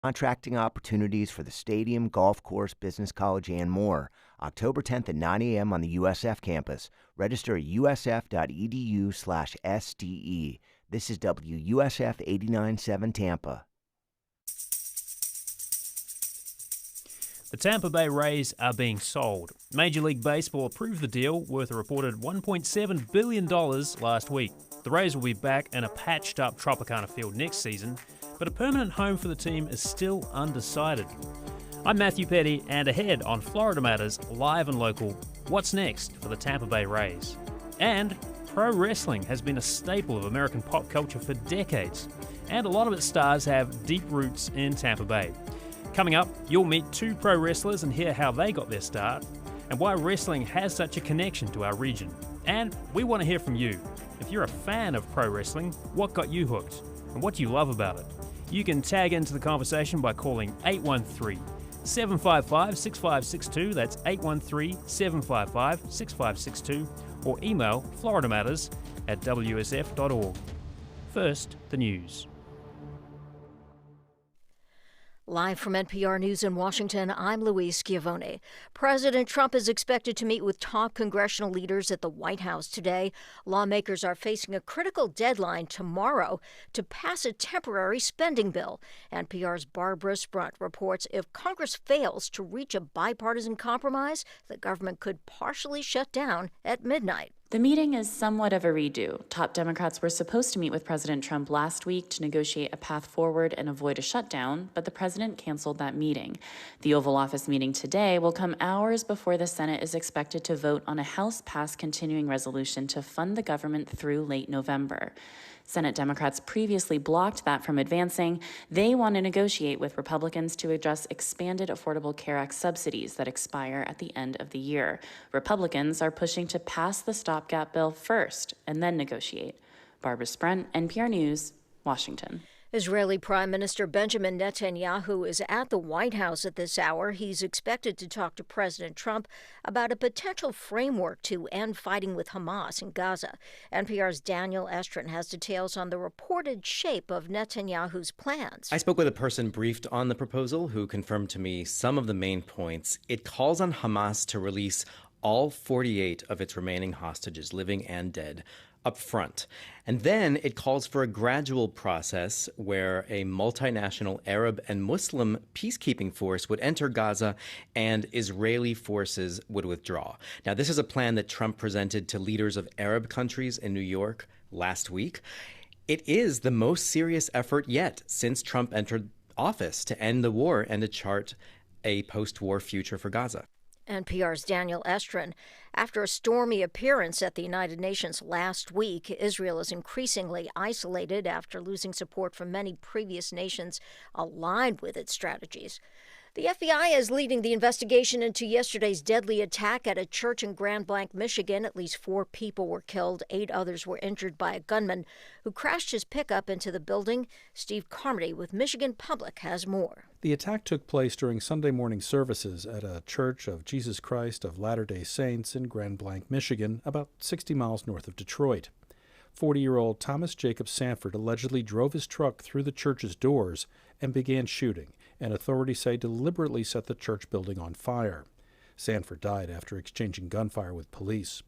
Contracting opportunities for the stadium, golf course, business college, and more. October 10th at 9 a.m. on the USF campus. Register at usf.edu/SDE. This is WUSF 89.7 Tampa. The Tampa Bay Rays are being sold. Major League Baseball approved the deal, worth a reported $1.7 billion last week. The Rays will be back in a patched-up Tropicana field next season, but a permanent home for the team is still undecided. I'm Matthew Petty, and ahead on Florida Matters, live and local, what's next for the Tampa Bay Rays? And pro wrestling has been a staple of American pop culture for decades, and a lot of its stars have deep roots in Tampa Bay. Coming up, you'll meet two pro wrestlers and hear how they got their start, and why wrestling has such a connection to our region. And we want to hear from you. If you're a fan of pro wrestling, what got you hooked? And what do you love about it? You can tag into the conversation by calling 813-755-6562, that's 813-755-6562, or email FloridaMatters@WSF.org. First, the news. Live from NPR News in Washington, I'm Louise Schiavone. President Trump is expected to meet with top congressional leaders at the White House today. Lawmakers are facing a critical deadline tomorrow to pass a temporary spending bill. NPR's Barbara Sprunt reports if Congress fails to reach a bipartisan compromise, the government could partially shut down at midnight. The meeting is somewhat of a redo. Top Democrats were supposed to meet with President Trump last week to negotiate a path forward and avoid a shutdown, but the president canceled that meeting. The Oval Office meeting today will come hours before the Senate is expected to vote on a House-passed continuing resolution to fund the government through late November. Senate Democrats previously blocked that from advancing. They want to negotiate with Republicans to address expanded Affordable Care Act subsidies that expire at the end of the year. Republicans are pushing to pass the stopgap bill first and then negotiate. Barbara Sprunt, NPR News, Washington. Israeli Prime Minister Benjamin Netanyahu is at the White House at this hour. He's expected to talk to President Trump about a potential framework to end fighting with Hamas in Gaza. NPR's Daniel Estrin has details on the reported shape of Netanyahu's plans. I spoke with a person briefed on the proposal who confirmed to me some of the main points. It calls on Hamas to release all 48 of its remaining hostages, living and dead, up front. And then it calls for a gradual process where a multinational Arab and Muslim peacekeeping force would enter Gaza and Israeli forces would withdraw. Now, this is a plan that Trump presented to leaders of Arab countries in New York last week. It is the most serious effort yet since Trump entered office to end the war and to chart a post-war future for Gaza. NPR's Daniel Estrin. After a stormy appearance at the United Nations last week, Israel is increasingly isolated after losing support from many previous nations aligned with its strategies. The FBI is leading the investigation into yesterday's deadly attack at a church in Grand Blanc, Michigan. At least 4 people were killed. 8 others were injured by a gunman who crashed his pickup into the building. Steve Carmody with Michigan Public has more. The attack took place during Sunday morning services at a Church of Jesus Christ of Latter-day Saints in Grand Blanc, Michigan, about 60 miles north of Detroit. 40-year-old Thomas Jacob Sanford allegedly drove his truck through the church's doors and began shooting, and authorities say deliberately set the church building on fire. Sanford died after exchanging gunfire with police.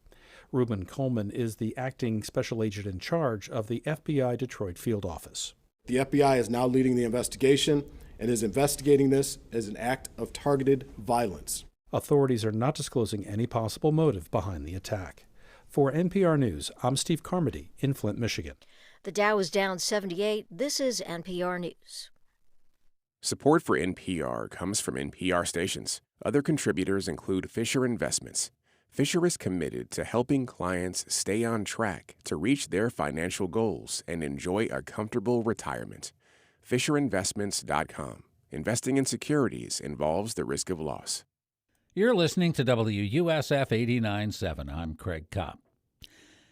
Reuben Coleman is the acting special agent in charge of the FBI Detroit field office. The FBI is now leading the investigation and is investigating this as an act of targeted violence. Authorities are not disclosing any possible motive behind the attack. For NPR News, I'm Steve Carmody in Flint, Michigan. The Dow is down 78. This is NPR News. Support for NPR comes from NPR stations. Other contributors include Fisher Investments. Fisher is committed to helping clients stay on track to reach their financial goals and enjoy a comfortable retirement. FisherInvestments.com. Investing in securities involves the risk of loss. You're listening to WUSF 89.7. I'm Craig Kopp.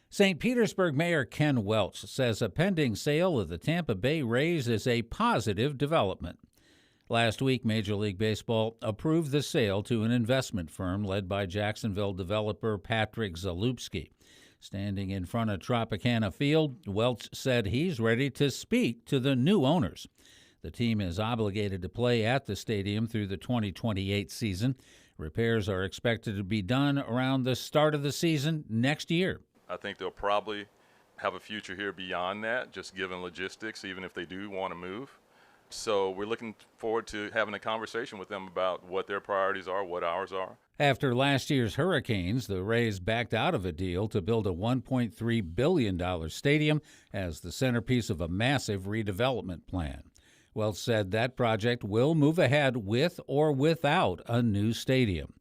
St. Petersburg Mayor Ken Welch says a pending sale of the Tampa Bay Rays is a positive development. Last week, Major League Baseball approved the sale to an investment firm led by Jacksonville developer Patrick Zalupski. Standing in front of Tropicana Field, Welch said he's ready to speak to the new owners. The team is obligated to play at the stadium through the 2028 season. Repairs are expected to be done around the start of the season next year. I think they'll probably have a future here beyond that, just given logistics, even if they do want to move. So we're looking forward to having a conversation with them about what their priorities are, what ours are. After last year's hurricanes, the Rays backed out of a deal to build a $1.3 billion stadium as the centerpiece of a massive redevelopment plan. Welch said that project will move ahead with or without a new stadium.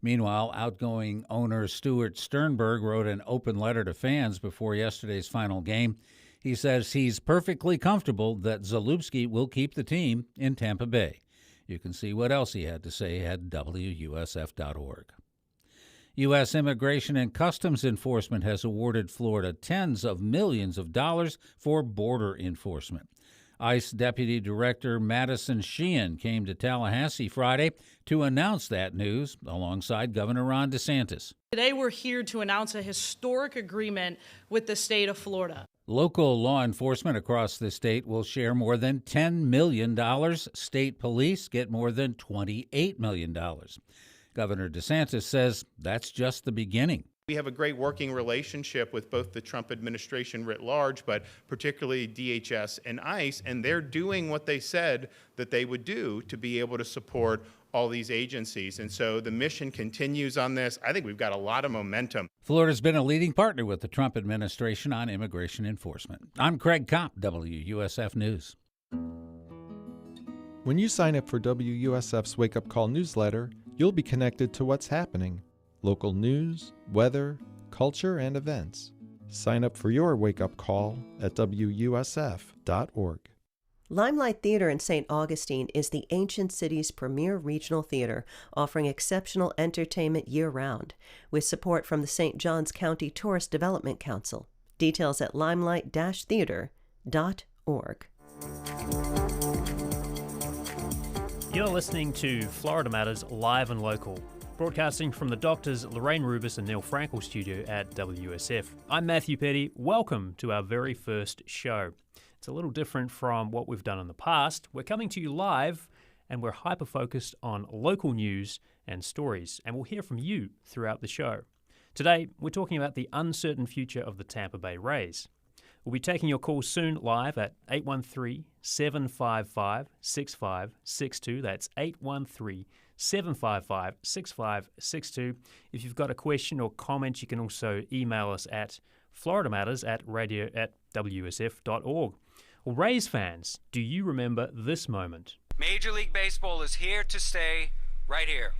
Meanwhile, outgoing owner Stuart Sternberg wrote an open letter to fans before yesterday's final game. He says he's perfectly comfortable that Zalewski will keep the team in Tampa Bay. You can see what else he had to say at WUSF.org. U.S. Immigration and Customs Enforcement has awarded Florida tens of millions of dollars for border enforcement. ICE Deputy Director Madison Sheehan came to Tallahassee Friday to announce that news alongside Governor Ron DeSantis. Today we're here to announce a historic agreement with the state of Florida. Local law enforcement across the state will share more than $10 million. State police get more than $28 million. Governor DeSantis says that's just the beginning. We have a great working relationship with both the Trump administration writ large, but particularly DHS and ICE, and they're doing what they said that they would do to be able to support all these agencies. And so the mission continues on this. I think we've got a lot of momentum. Florida's been a leading partner with the Trump administration on immigration enforcement. I'm Craig Kopp, WUSF News. When you sign up for WUSF's Wake Up Call newsletter, you'll be connected to what's happening. Local news, weather, culture, and events. Sign up for your wake-up call at WUSF.org. Limelight Theater in St. Augustine is the ancient city's premier regional theater, offering exceptional entertainment year-round, with support from the St. Johns County Tourist Development Council. Details at limelight-theater.org. You're listening to Florida Matters Live and Local, broadcasting from the doctors Lorraine Rubis and Neil Frankel studio at WSF. I'm Matthew Petty. Welcome to our very first show. It's a little different from what we've done in the past. We're coming to you live, and we're hyper-focused on local news and stories, and we'll hear from you throughout the show. Today, we're talking about the uncertain future of the Tampa Bay Rays. We'll be taking your calls soon live at 813-755-6562. That's 813-755-6562. If you've got a question or comment, you can also email us at FloridaMatters@radio@WSF.org. Well, Rays fans, do you remember this moment? Major League Baseball is here to stay right here.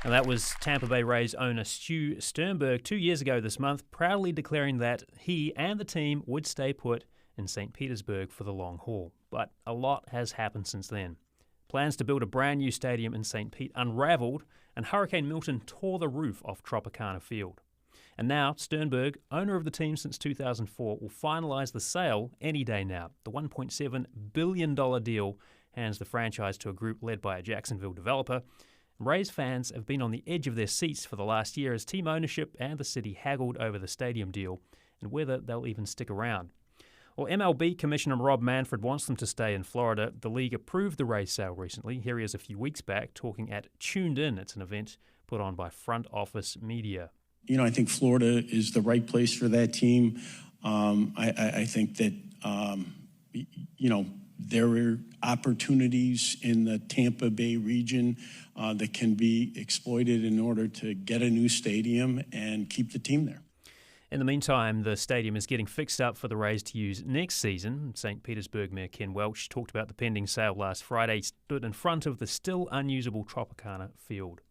And that was Tampa Bay Rays owner Stu Sternberg 2 years ago this month, proudly declaring that he and the team would stay put in St. Petersburg for the long haul. But a lot has happened since then. Plans to build a brand new stadium in St. Pete unraveled, and Hurricane Milton tore the roof off Tropicana Field. And now, Sternberg, owner of the team since 2004, will finalize the sale any day now. The $1.7 billion deal hands the franchise to a group led by a Jacksonville developer. Rays fans have been on the edge of their seats for the last year as team ownership and the city haggled over the stadium deal and whether they'll even stick around. Well, MLB Commissioner Rob Manfred wants them to stay in Florida. The league approved the Rays sale recently. Here he is a few weeks back talking at Tuned In. It's an event put on by Front Office Media. You know, I think Florida is the right place for that team. I think that, there are opportunities in the Tampa Bay region that can be exploited in order to get a new stadium and keep the team there. In the meantime, the stadium is getting fixed up for the Rays to use next season. St. Petersburg Mayor Ken Welch talked about the pending sale last Friday. He stood in front of the still unusable Tropicana Field.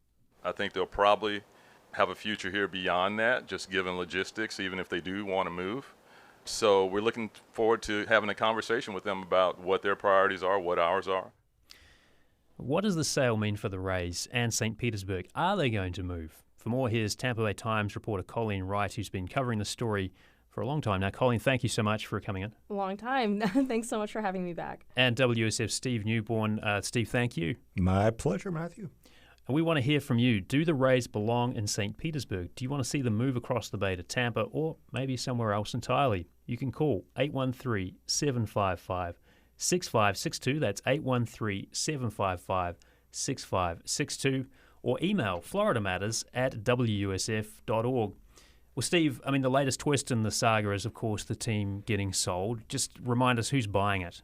I think they'll probably have a future here beyond that, just given logistics, even if they do want to move. So we're looking forward to having a conversation with them about what their priorities are, what ours are. What does the sale mean for the Rays and St. Petersburg? Are they going to move? For more, here's Tampa Bay Times reporter Colleen Wright, who's been covering the story for a long time now. Colleen, thank you so much for coming in. A long time. Thanks so much for having me back. And WSF Steve Newborn. Steve, thank you. My pleasure, Matthew. And we want to hear from you. Do the Rays belong in St. Petersburg? Do you want to see them move across the bay to Tampa or maybe somewhere else entirely? You can call 813-755-6562. That's 813-755-6562. Or email FloridaMatters@WUSF.org. Well, Steve, I mean, the latest twist in the saga is, of course, the team getting sold. Just remind us who's buying it.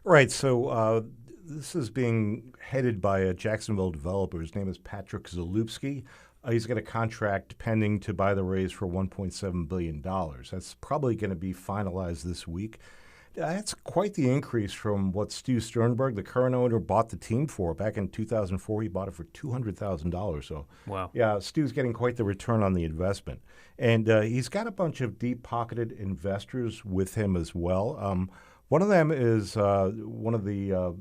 Right. So this is being headed by a Jacksonville developer. His name is Patrick Zalupski. He's got a contract pending to buy the Rays for $1.7 billion. That's probably going to be finalized this week. That's quite the increase from what Stu Sternberg, the current owner, bought the team for. Back in 2004, he bought it for $200,000. So, wow. Yeah, Stu's getting quite the return on the investment. And he's got a bunch of deep-pocketed investors with him as well. One of them is one of the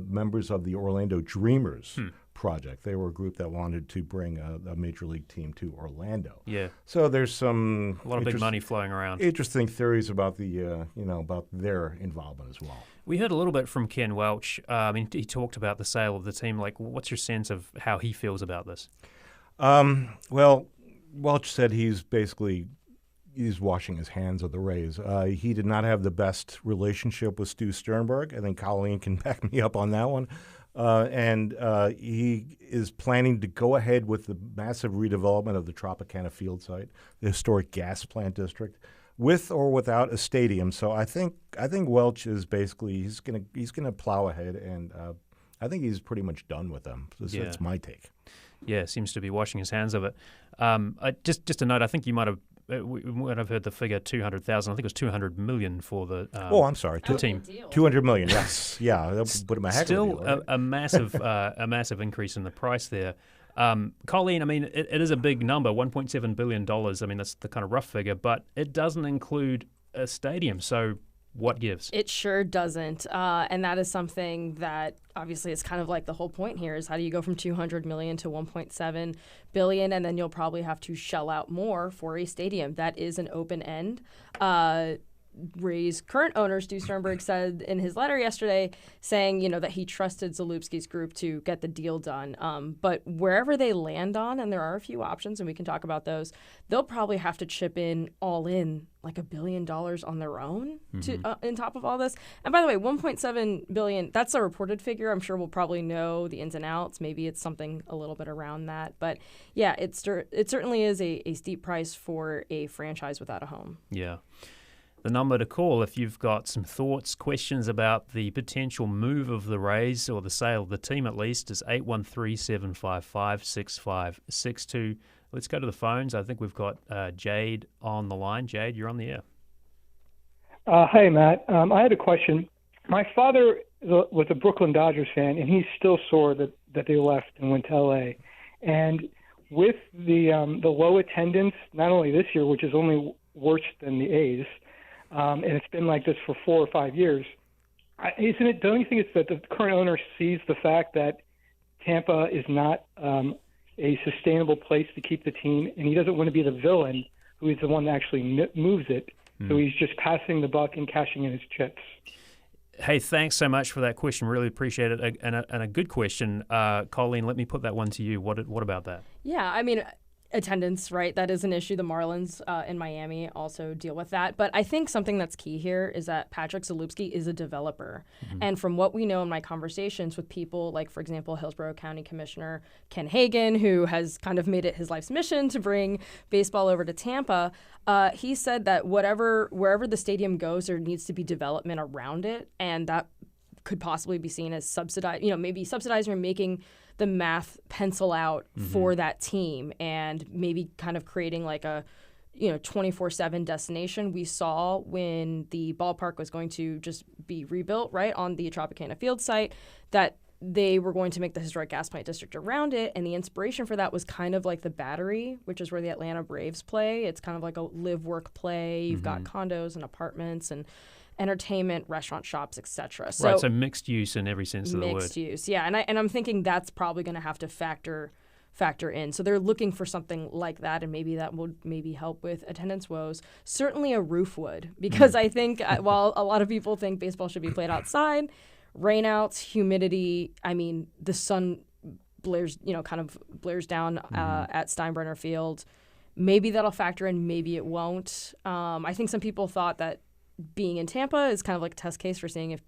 members of the Orlando Dreamers project. They were a group that wanted to bring a major league team to Orlando. Yeah. So there's some a lot of big money flowing around. Interesting theories about the about their involvement as well. We heard a little bit from Ken Welch. I mean, he talked about the sale of the team. Like, what's your sense of how he feels about this? Well, Welch said he's washing his hands of the Rays. He did not have the best relationship with Stu Sternberg. I think Colleen can back me up on that one. And he is planning to go ahead with the massive redevelopment of the Tropicana Field site, the historic gas plant district, with or without a stadium. So I think Welch is basically he's gonna plow ahead, and I think he's pretty much done with them. That's my take. Yeah, seems to be washing his hands of it. Just a note, I think you might have. We might have heard the figure 200,000. I think it was 200 million for the I'm sorry, team. 200 million. Yes, yeah, that would put him a heck Still of a deal, right? a massive increase in the price there. Colleen, I mean, it is a big number, $1.7 billion. I mean, that's the kind of rough figure, but it doesn't include a stadium. So what gives? It sure doesn't. And that is something that obviously is kind of like the whole point here is how do you go from 200 million to 1.7 billion, and then you'll probably have to shell out more for a stadium. That is an open end. Rays current owner Stu Sternberg said in his letter yesterday, saying that he trusted Zalupski's group to get the deal done. But wherever they land on, and there are a few options, and we can talk about those, they'll probably have to chip in all in like $1 billion on their own to on top of all this. And by the way, 1.7 billion, that's a reported figure. I'm sure we'll probably know the ins and outs. Maybe it's something a little bit around that. But yeah, it certainly is a steep price for a franchise without a home. Yeah. The number to call if you've got some thoughts, questions about the potential move of the Rays or the sale of the team at least is 813-755-6562. Let's go to the phones. I think we've got Jade on the line. Jade, you're on the air. Hi, Matt. I had a question. My father was a Brooklyn Dodgers fan, and he's still sore that they left and went to L.A. And with the low attendance, not only this year, which is only worse than the A's, and it's been like this for 4 or 5 years. Don't you think it's that the current owner sees the fact that Tampa is not a sustainable place to keep the team, and he doesn't want to be the villain who is the one that actually moves it, so he's just passing the buck and cashing in his chips? Hey, thanks so much for that question. Really appreciate it, and a good question. Colleen, let me put that one to you. What about that? Yeah, I mean, attendance, right? That is an issue. The Marlins in Miami also deal with that. But I think something that's key here is that Patrick Zalupski is a developer. And from what we know in my conversations with people like, for example, Hillsborough County Commissioner Ken Hagan, who has kind of made it his life's mission to bring baseball over to Tampa, he said that wherever the stadium goes, there needs to be development around it. And that could possibly be seen as subsidized, maybe subsidizing or making the math pencil out for that team, and maybe kind of creating like a 24/7 destination. We saw when the ballpark was going to just be rebuilt right on the Tropicana Field site that they were going to make the historic gas plant district around it, and the inspiration for that was kind of like the Battery, which is where the Atlanta Braves play. It's kind of like a live work play. You've got condos and apartments and entertainment, restaurant, shops, etc. So, right, so mixed use in every sense of the word. Mixed use, yeah. And I'm thinking that's probably going to have to factor in. So they're looking for something like that, and maybe that would help with attendance woes. Certainly a roof would, because I think while a lot of people think baseball should be played outside, rainouts, humidity, I mean, the sun blares down at Steinbrenner Field. Maybe that'll factor in, maybe it won't. I think some people thought that being in Tampa is kind of like a test case for seeing if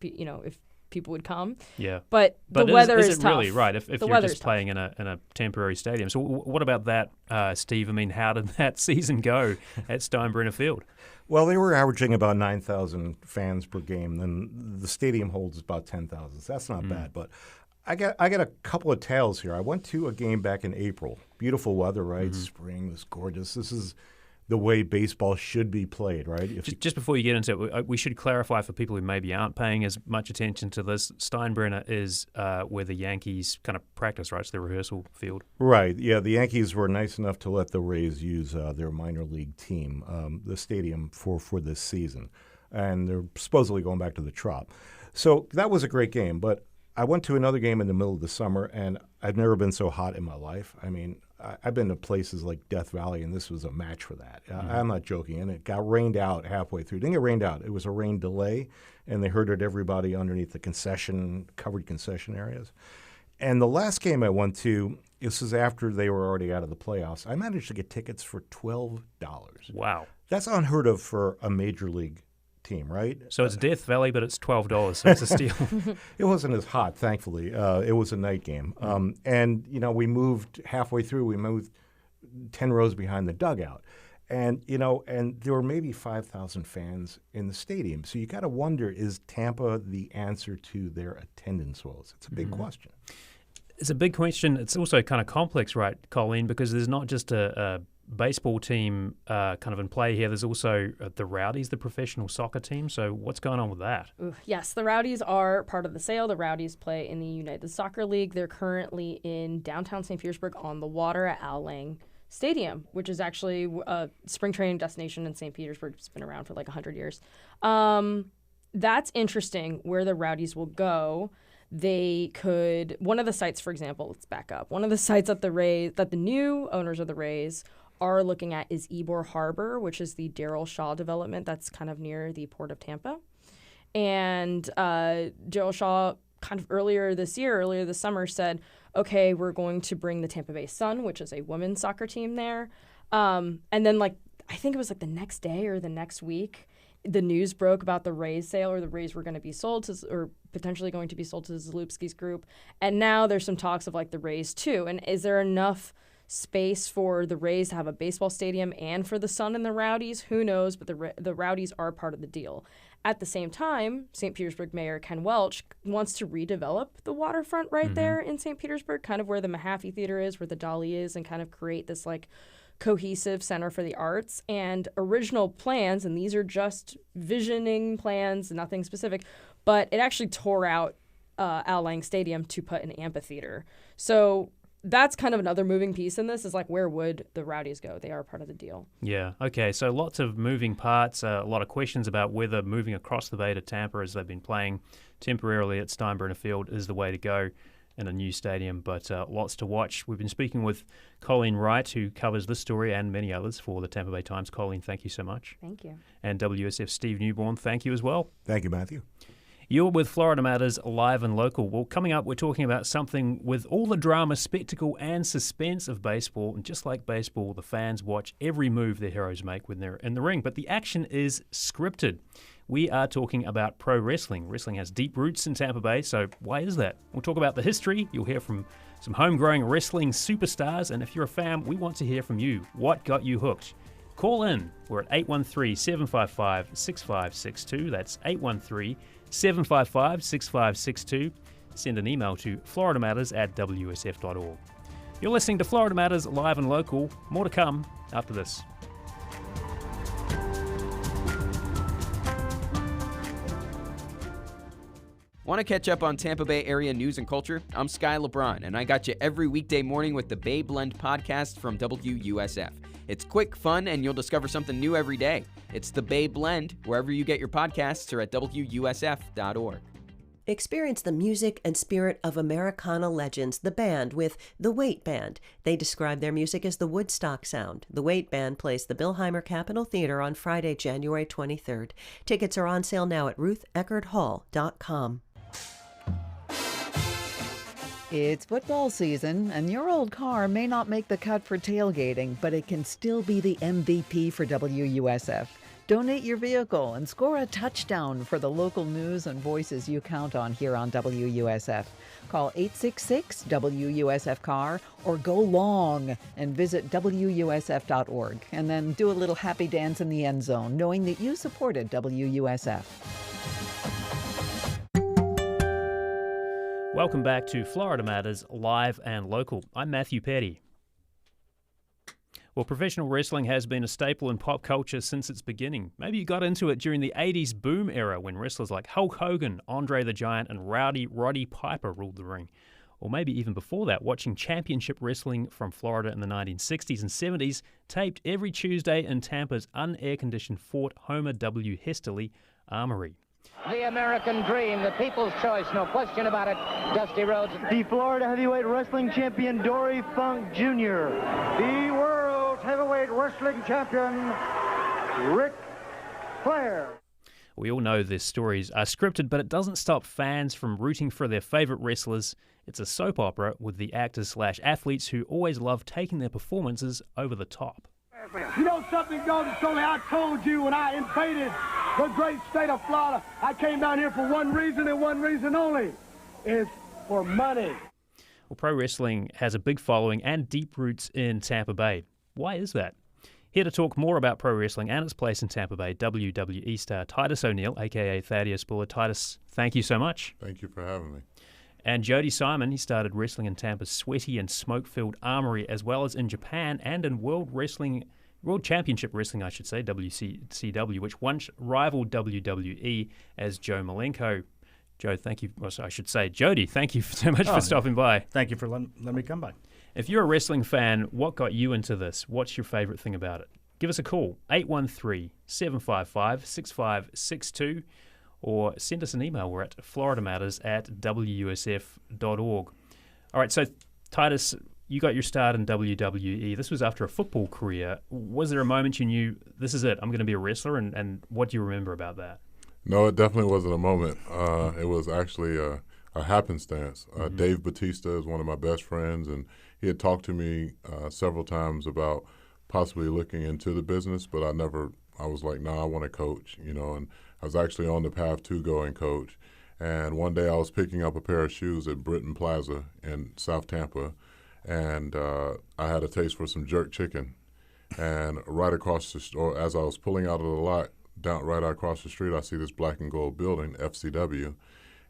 people would come. Yeah, but the weather is tough. Really right if you're just playing in a temporary stadium. So what about that, Steve? I mean, how did that season go at Steinbrenner Field? Well, they were averaging about 9,000 fans per game. Then the stadium holds about 10,000. So that's not bad. But I got a couple of tales here. I went to a game back in April. Beautiful weather, right? Spring was gorgeous. This is the way baseball should be played, right? Just before you get into it, we should clarify for people who maybe aren't paying as much attention to this, Steinbrenner is where the Yankees kind of practice, right? It's their rehearsal field. Right, yeah. The Yankees were nice enough to let the Rays use their minor league team, the stadium, for this season. And they're supposedly going back to the Trop. So that was a great game, but I went to another game in the middle of the summer, and I've never been so hot in my life. I mean, I've been to places like Death Valley, and this was a match for that. I'm not joking. And it got rained out halfway through. It didn't get rained out. It was a rain delay, and they herded everybody underneath the covered concession areas. And the last game I went to, this is after they were already out of the playoffs, I managed to get tickets for $12. Wow. That's unheard of for a major league team, right? So it's Death Valley, but it's $12, so it's a steal. It wasn't as hot, thankfully. It was a night game. And, we moved halfway through. We moved 10 rows behind the dugout. And, and there were maybe 5,000 fans in the stadium. So you got to wonder, is Tampa the answer to their attendance woes? It's a big question. It's a big question. It's also kind of complex, right, Colleen, because there's not just a baseball team kind of in play here. There's also the Rowdies, the professional soccer team. So what's going on with that? Yes, the Rowdies are part of the sale. The Rowdies play in the United Soccer League. They're currently in downtown St. Petersburg on the water at Al Lang Stadium, which is actually a spring training destination in St. Petersburg. It's been around for like 100 years. That's interesting where the Rowdies will go. They could, one of the sites, for example, let's back up. One of the sites that the new owners of the Rays are looking at is Ybor Harbor, which is the Darrell Shaw development that's kind of near the Port of Tampa. And Darrell Shaw kind of earlier this summer said, okay, we're going to bring the Tampa Bay Sun, which is a women's soccer team there. And then I think it was the next day or the next week, the news broke about the Rays sale, or the Rays were going to be sold to, or potentially going to be sold to the Zalupski's group. And now there's some talks of the Rays too. And is there enough space for the Rays to have a baseball stadium and for the Sun and the Rowdies? Who knows, but the Rowdies are part of the deal. At the same time, St. Petersburg Mayor Ken Welch wants to redevelop the waterfront right there in St. Petersburg, kind of where the Mahaffey Theater is, where the Dolly is, and kind of create this cohesive center for the arts. And original plans, and these are just visioning plans, nothing specific, but it actually tore out Al Lang Stadium to put an amphitheater. So that's kind of another moving piece in this, is where would the Rowdies go? They are part of the deal. Yeah, okay, so lots of moving parts, a lot of questions about whether moving across the bay to Tampa, as they've been playing temporarily at Steinbrenner Field, is the way to go in a new stadium, but lots to watch. We've been speaking with Colleen Wright, who covers this story and many others for the Tampa Bay Times. Colleen, thank you so much. Thank you. And WSF Steve Newborn, thank you as well. Thank you, Matthew. You're with Florida Matters Live and Local. Well, coming up, we're talking about something with all the drama, spectacle, and suspense of baseball. And just like baseball, the fans watch every move their heroes make when they're in the ring. But the action is scripted. We are talking about pro wrestling. Wrestling has deep roots in Tampa Bay, so why is that? We'll talk about the history. You'll hear from some homegrown wrestling superstars. And if you're a fan, we want to hear from you. What got you hooked? Call in. We're at 813-755-6562. That's 813-755-6562. Send an email to FloridaMatters@WSF.org. You're listening to Florida Matters Live and Local. More to come after this. Want to catch up on Tampa Bay area news and culture? I'm Sky LeBron, and I got you every weekday morning with the Bay Blend podcast from WUSF. It's quick, fun, and you'll discover something new every day. It's the Bay Blend, wherever you get your podcasts, or at WUSF.org. Experience the music and spirit of Americana legends, the band, with The Wait Band. They describe their music as the Woodstock sound. The Wait Band plays the Billheimer Capitol Theater on Friday, January 23rd. Tickets are on sale now at RuthEckerdHall.com. It's football season, and your old car may not make the cut for tailgating, but it can still be the MVP for WUSF. Donate your vehicle and score a touchdown for the local news and voices you count on here on WUSF. Call 866-WUSF-CAR or go long and visit WUSF.org. And then do a little happy dance in the end zone, knowing that you supported WUSF. Welcome back to Florida Matters Live and Local. I'm Matthew Petty. Well, professional wrestling has been a staple in pop culture since its beginning. Maybe you got into it during the 80s boom era when wrestlers like Hulk Hogan, Andre the Giant, and Rowdy Roddy Piper ruled the ring. Or maybe even before that, watching championship wrestling from Florida in the 1960s and 70s, taped every Tuesday in Tampa's unair-conditioned Fort Homer W. Hesterly Armory. The American dream, the people's choice, no question about it. Dusty Rhodes. The Florida Heavyweight Wrestling Champion, Dory Funk Jr. The World Heavyweight Wrestling Champion, Ric Flair. We all know their stories are scripted, but it doesn't stop fans from rooting for their favorite wrestlers. It's a soap opera with the actors/athletes who always love taking their performances over the top. You know something, Golden Soley, I told you when I invaded the great state of Florida, I came down here for one reason and one reason only. It's for money. Well, pro wrestling has a big following and deep roots in Tampa Bay. Why is that? Here to talk more about pro wrestling and its place in Tampa Bay, WWE star Titus O'Neil, a.k.a. Thaddeus Buller. Titus, thank you so much. Thank you for having me. And Jody Simon, he started wrestling in Tampa's sweaty and smoke-filled Armory, as well as in Japan and in World Championship Wrestling, I should say, WCW, which once rivaled WWE as Joe Malenko. Joe, thank you. Well, I should say, Jody, thank you so much for stopping by. Thank you for letting me come by. If you're a wrestling fan, what got you into this? What's your favorite thing about it? Give us a call, 813-755-6562, or send us an email. We're at FloridaMatters@WUSF.org. All right, so Titus, you got your start in WWE. This was after a football career. Was there a moment you knew, this is it, I'm going to be a wrestler, and what do you remember about that? No, it definitely wasn't a moment. It was actually a happenstance. Dave Bautista is one of my best friends, and he had talked to me several times about possibly looking into the business, but I was like, I want to coach, and I was actually on the path to go and coach. And one day I was picking up a pair of shoes at Britton Plaza in South Tampa, and I had a taste for some jerk chicken. And right across the store, as I was pulling out of the lot, right across the street, I see this black and gold building, FCW,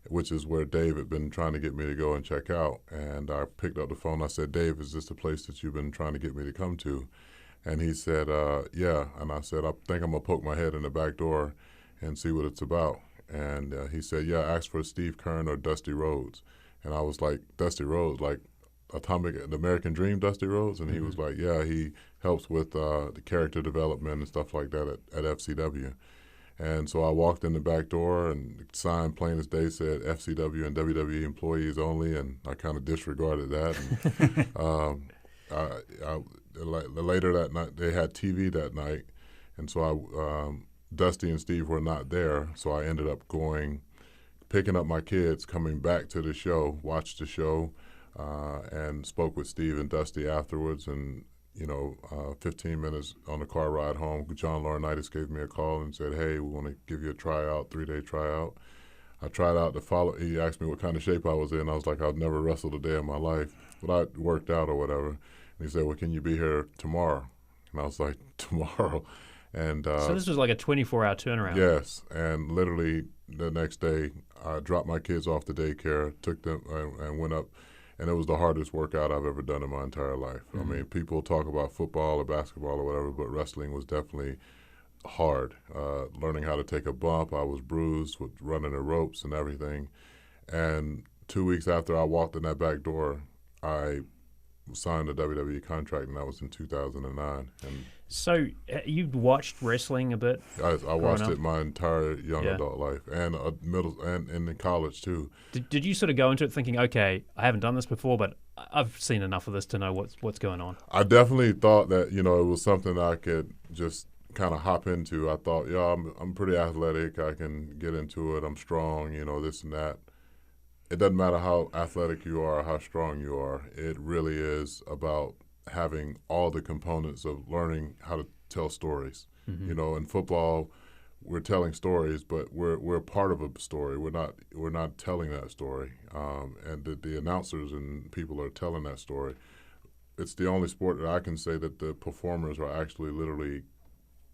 which is where Dave had been trying to get me to go and check out. And I picked up the phone. I said, Dave, is this the place that you've been trying to get me to come to? And he said, yeah. And I said, I think I'm going to poke my head in the back door and see what it's about. And he said, yeah, ask for Steve Kern or Dusty Rhodes. And I was like, Dusty Rhodes, like the American Dream Dusty Rhodes? And he was like, yeah, he helps with the character development and stuff like that at FCW. And so I walked in the back door, and the sign plain as day said FCW and WWE employees only, and I kind of disregarded that. And later that night, they had TV that night, and so Dusty and Steve were not there, so I ended up picking up my kids, coming back to the show, watched the show, and spoke with Steve and Dusty afterwards. And 15 minutes on the car ride home, John Laurinaitis gave me a call and said, hey, we want to give you a tryout, 3-day tryout. I tried out he asked me what kind of shape I was in. I was like, I've never wrestled a day in my life, but I worked out or whatever. And he said, well, can you be here tomorrow? And I was like, tomorrow? And so this was like a 24-hour turnaround. Yes, and literally the next day, I dropped my kids off to daycare, took them, and went up. And it was the hardest workout I've ever done in my entire life. I mean, people talk about football or basketball or whatever, but wrestling was definitely hard. Learning how to take a bump, I was bruised with running the ropes and everything. And 2 weeks after I walked in that back door, I signed a WWE contract, and that was in 2009. And so you watched wrestling a bit? I watched it my entire young adult life, and middle and in college too. Did you sort of go into it thinking, okay, I haven't done this before, but I've seen enough of this to know what's going on? I definitely thought that it was something I could just kind of hop into. I thought, I'm pretty athletic. I can get into it. I'm strong. This and that. it doesn't matter how athletic you are, how strong you are. It really is about having all the components of learning how to tell stories. Mm-hmm. You know, in football, we're telling stories, but we're part of a story. We're not telling that story, and the announcers and people are telling that story. It's the only sport that I can say that the performers are actually literally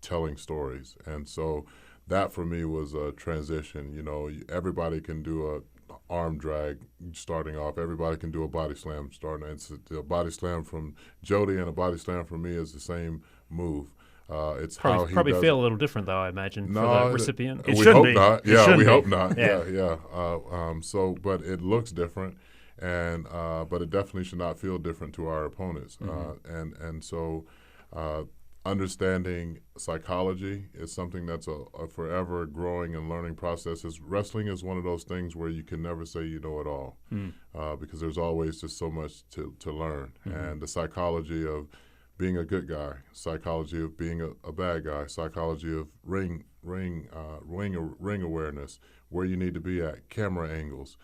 telling stories, and so that for me was a transition. You know, everybody can do a arm drag starting off. Everybody can do a body slam starting. It's a body slam from Jody and a body slam from me is the same move. It's probably, how he probably does feel it. a little different though, I imagine, No, for the recipient. We hope not. Yeah, we hope not. Yeah. So, but it looks different, and but it definitely should not feel different to our opponents. And so, understanding psychology is something that's a forever growing and learning process. Wrestling is one of those things where you can never say you know it all, because there's always just so much to learn. And the psychology of being a good guy, psychology of being a bad guy, psychology of ring awareness, where you need to be at, camera angles.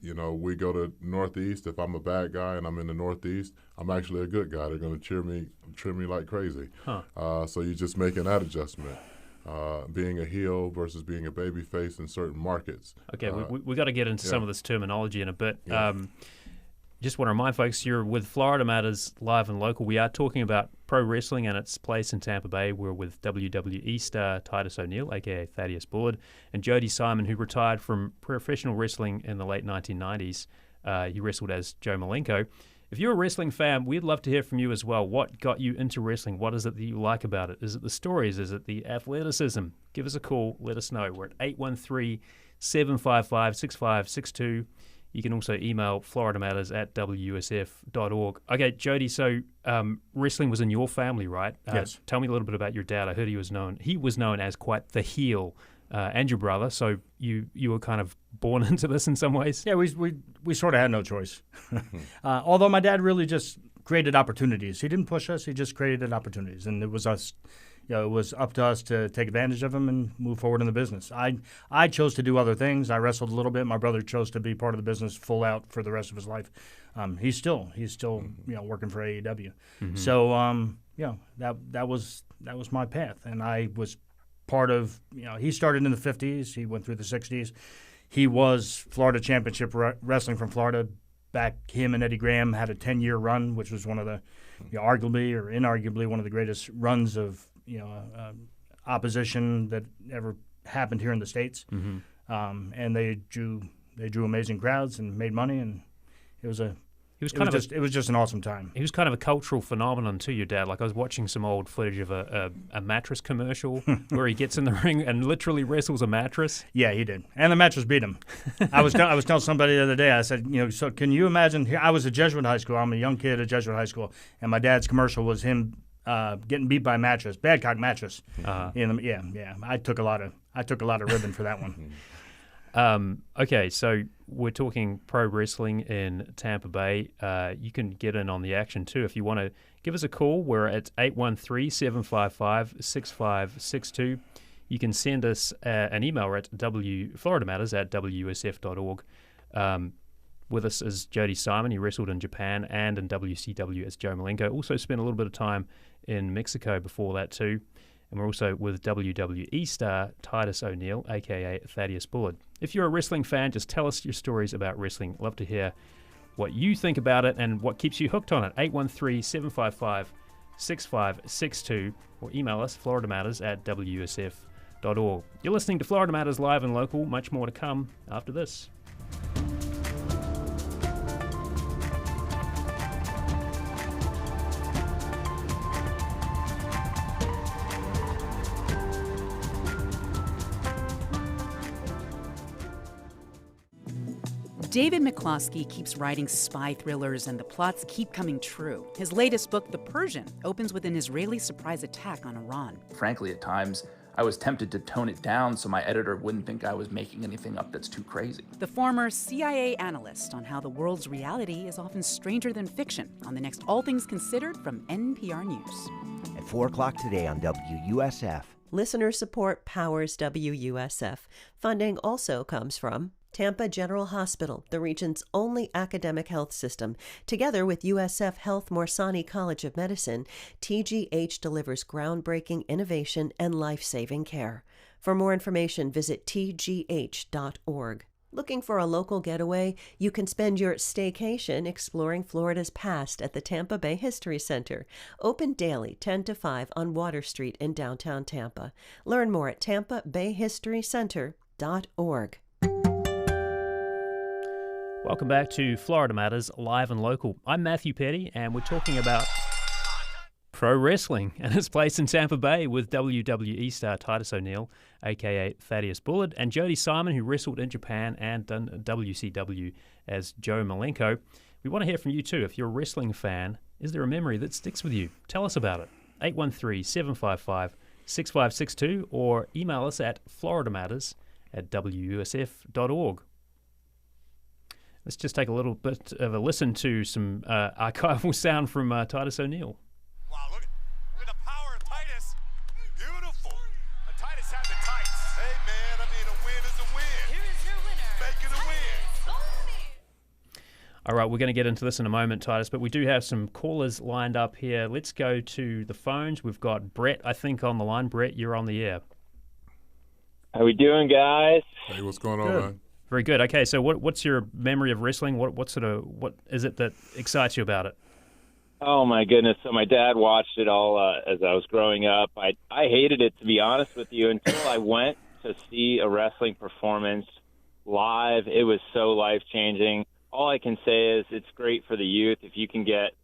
You know, we go to Northeast. If I'm a bad guy and I'm in the Northeast, I'm actually a good guy. They're going to cheer me like crazy. So you're just making that adjustment. Being a heel versus being a baby face in certain markets. Okay, we got to get into some of this terminology in a bit. Yeah. Just want to remind folks, you're with Florida Matters Live and Local. We are talking about pro wrestling and its place in Tampa Bay. We're with WWE star Titus O'Neil, a.k.a. Thaddeus Bullard, and Jody Simon, who retired from professional wrestling in the late 1990s. He wrestled as Joe Malenko. If you're a wrestling fan, we'd love to hear from you as well. What got you into wrestling? What is it that you like about it? Is it the stories? Is it the athleticism? Give us a call. Let us know. We're at 813-755-6562. You can also email FloridaMatters@WUSF.org. Okay, Jody, so wrestling was in your family, right? Yes. Tell me a little bit about your dad. I heard he was known as quite the heel, and your brother, so you were kind of born into this in some ways? Yeah, we sort of had no choice. Although my dad really just created opportunities. He didn't push us, he just created opportunities, and it was us. You know, it was up to us to take advantage of them and move forward in the business. I chose to do other things. I wrestled a little bit. My brother chose to be part of the business full out for the rest of his life. He's still working for AEW. So that was my path, and I was part of. He started in the 50s. He went through the 60s. He was Florida Championship Wrestling from Florida. Back, him and Eddie Graham had a 10-year run, which was one of the, arguably or inarguably one of the greatest runs of opposition that ever happened here in the States. And they drew amazing crowds and made money, and it was just an awesome time. He was kind of a cultural phenomenon too, your dad. Like I was watching some old footage of a mattress commercial where he gets in the ring and literally wrestles a mattress. Yeah, he did, and the mattress beat him. I was telling somebody the other day. I said, so can you imagine? Here, I was at Jesuit High School. I'm a young kid at Jesuit High School, and my dad's commercial was him getting beat by a mattress, Badcock mattress. I took a lot of ribbon for that one. Okay, so we're talking pro wrestling in Tampa Bay. You can get in on the action too if you want to give us a call. We're at 813-755-6562. You can send us an email at FloridaMatters@WUSF.org. With us is Jody Simon. He wrestled in Japan and in WCW as Joe Malenko. Also spent a little bit of time in Mexico before that too. And we're also with WWE star Titus O'Neil, a.k.a. Thaddeus Bullard. If you're a wrestling fan, just tell us your stories about wrestling. Love to hear what you think about it and what keeps you hooked on it. 813-755-6562 or email us, FloridaMatters@WUSF.org. You're listening to Florida Matters Live and Local. Much more to come after this. David McCloskey keeps writing spy thrillers, and the plots keep coming true. His latest book, The Persian, opens with an Israeli surprise attack on Iran. Frankly, at times, I was tempted to tone it down so my editor wouldn't think I was making anything up that's too crazy. The former CIA analyst on how the world's reality is often stranger than fiction on the next All Things Considered from NPR News. At 4 o'clock today on WUSF. Listener support powers WUSF. Funding also comes from Tampa General Hospital, the region's only academic health system, together with USF Health Morsani College of Medicine, TGH delivers groundbreaking innovation and life-saving care. For more information, visit tgh.org. Looking for a local getaway? You can spend your staycation exploring Florida's past at the Tampa Bay History Center. Open daily 10 to 5 on Water Street in downtown Tampa. Learn more at tampabayhistorycenter.org. Welcome back to Florida Matters, live and local. I'm Matthew Petty, and we're talking about pro wrestling and its place in Tampa Bay with WWE star Titus O'Neil, a.k.a. Thaddeus Bullard, and Jody Simon, who wrestled in Japan and done WCW as Joe Malenko. We want to hear from you, too. If you're a wrestling fan, is there a memory that sticks with you? Tell us about it. 813-755-6562 or email us at FloridaMatters@WUSF.org. Let's just take a little bit of a listen to some archival sound from Titus O'Neil. Wow, look at the power of Titus. Beautiful. Titus had the tights. Hey, man, I mean, a win is a win. Here is your winner. Make it a win. All right, we're going to get into this in a moment, Titus, but we do have some callers lined up here. Let's go to the phones. We've got Brett, I think, on the line. Brett, you're on the air. How we doing, guys? Hey, what's going on, man? Very good. Okay, so what's your memory of wrestling? What is it that excites you about it? Oh my goodness! So my dad watched it all as I was growing up. I hated it, to be honest with you, until I went to see a wrestling performance live. It was so life changing. All I can say is it's great for the youth if you can get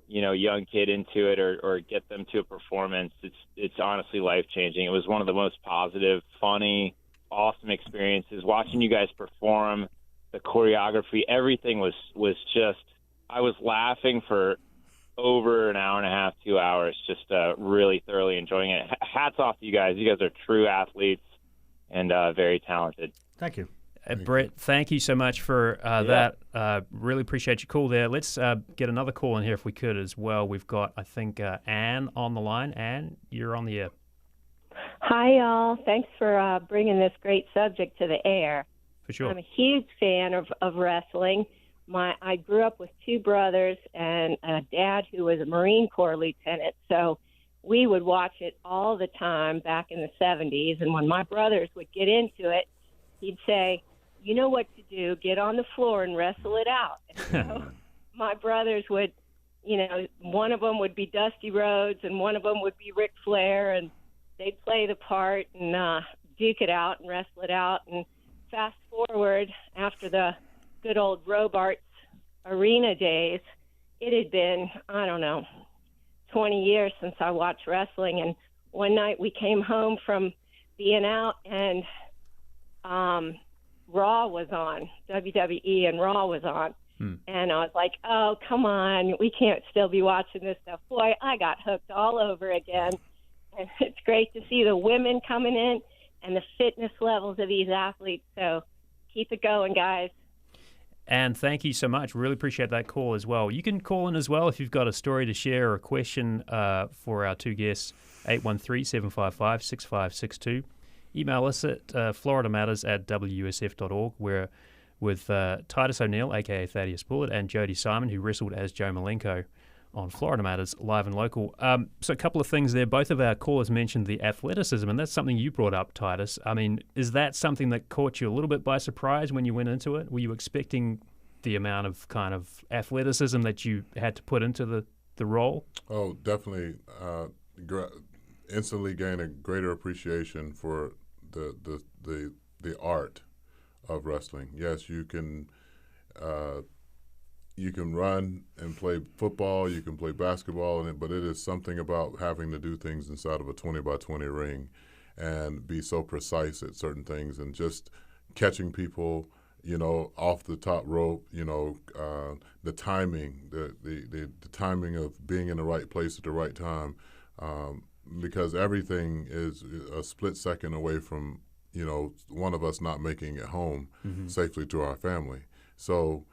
a young kid into it or get them to a performance. It's honestly life changing. It was one of the most positive, funny, awesome experiences. Watching you guys perform, the choreography, everything was just, I was laughing for over an hour and a half, 2 hours, just really thoroughly enjoying it. Hats off to you guys. You guys are true athletes and very talented. Thank you. Brett, thank you so much for that. Really appreciate your call there. Let's get another call in here if we could as well. We've got, I think, Ann on the line. Ann, you're on the air. Hi, y'all. Thanks for bringing this great subject to the air. For sure. I'm a huge fan of wrestling. I grew up with two brothers and a dad who was a Marine Corps lieutenant, so we would watch it all the time back in the 70s. And when my brothers would get into it, he'd say, "You know what to do. Get on the floor and wrestle it out." And so my brothers would, one of them would be Dusty Rhodes and one of them would be Ric Flair, and they'd play the part and duke it out and wrestle it out. And fast forward, after the good old Robarts arena days, it had been, 20 years since I watched wrestling. And one night we came home from being out and Raw was on, WWE and Raw was on. And I was like, oh, come on, we can't still be watching this stuff. Boy, I got hooked all over again. And it's great to see the women coming in and the fitness levels of these athletes. So keep it going, guys. And thank you so much. Really appreciate that call as well. You can call in as well if you've got a story to share or a question for our two guests, 813-755-6562. Email us at FloridaMatters@WUSF.org. We're with Titus O'Neil, a.k.a. Thaddeus Bullard, and Jody Simon, who wrestled as Joe Malenko on Florida Matters, live and local. So a couple of things there. Both of our callers mentioned the athleticism, and that's something you brought up, Titus. I mean, is that something that caught you a little bit by surprise when you went into it? Were you expecting the amount of kind of athleticism that you had to put into the role? Oh, definitely. Instantly gain a greater appreciation for the art of wrestling. Yes, you can run and play football, you can play basketball, but it is something about having to do things inside of a 20-by-20 ring and be so precise at certain things, and just catching people, off the top rope, the timing, the timing of being in the right place at the right time, because everything is a split second away from, one of us not making it home safely to our family. So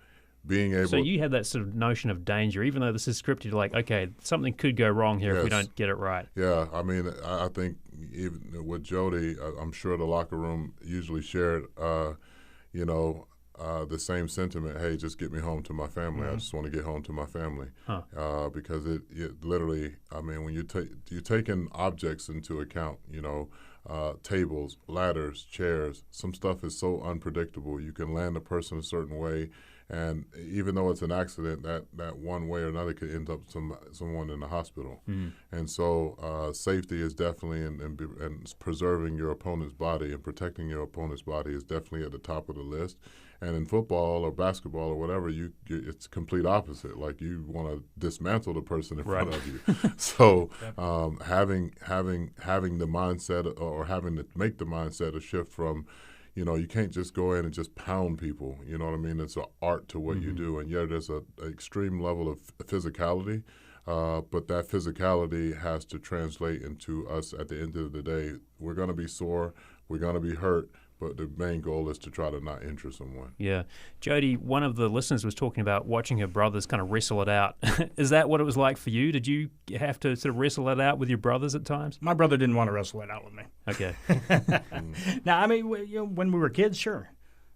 being able... So you had that sort of notion of danger, even though this is scripted, you're like, okay, something could go wrong here if we don't get it right. Yeah, I mean, I think even with Jody, I'm sure the locker room usually shared, the same sentiment. Hey, just get me home to my family. Mm-hmm. I just want to get home to my family. Huh. Because it literally, I mean, when you're taking objects into account, tables, ladders, chairs, some stuff is so unpredictable. You can land a person a certain way, and even though it's an accident, that one way or another could end up someone in the hospital. Mm. And so safety is definitely, and preserving your opponent's body and protecting your opponent's body is definitely at the top of the list. And in football or basketball or whatever, it's complete opposite. Like, you want to dismantle the person in front of you. So having the mindset, or having to make the mindset a shift from, you can't just go in and just pound people. You know what I mean? It's an art to what you do. And there's an extreme level of physicality, but that physicality has to translate into us at the end of the day. We're going to be sore. We're going to be hurt. But the main goal is to try to not injure someone. Yeah. Jody, one of the listeners was talking about watching her brothers kind of wrestle it out. Is that what it was like for you? Did you have to sort of wrestle it out with your brothers at times? My brother didn't want to wrestle it out with me. Okay. Now, I mean, when we were kids, sure.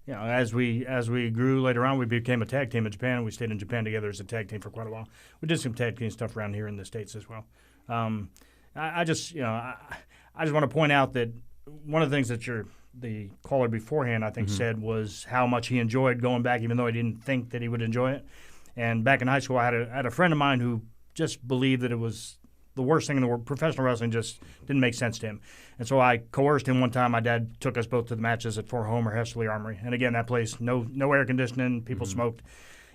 As we grew later on, we became a tag team in Japan. We stayed in Japan together as a tag team for quite a while. We did some tag team stuff around here in the States as well. I just want to point out that one of the things that the caller beforehand, I think, said was how much he enjoyed going back, even though he didn't think that he would enjoy it. And back in high school, I had a friend of mine who just believed that it was the worst thing in the world. Professional wrestling just didn't make sense to him. And so I coerced him one time. My dad took us both to the matches at Fort Homer Hesterly Armory. And again, that place, no air conditioning, people smoked.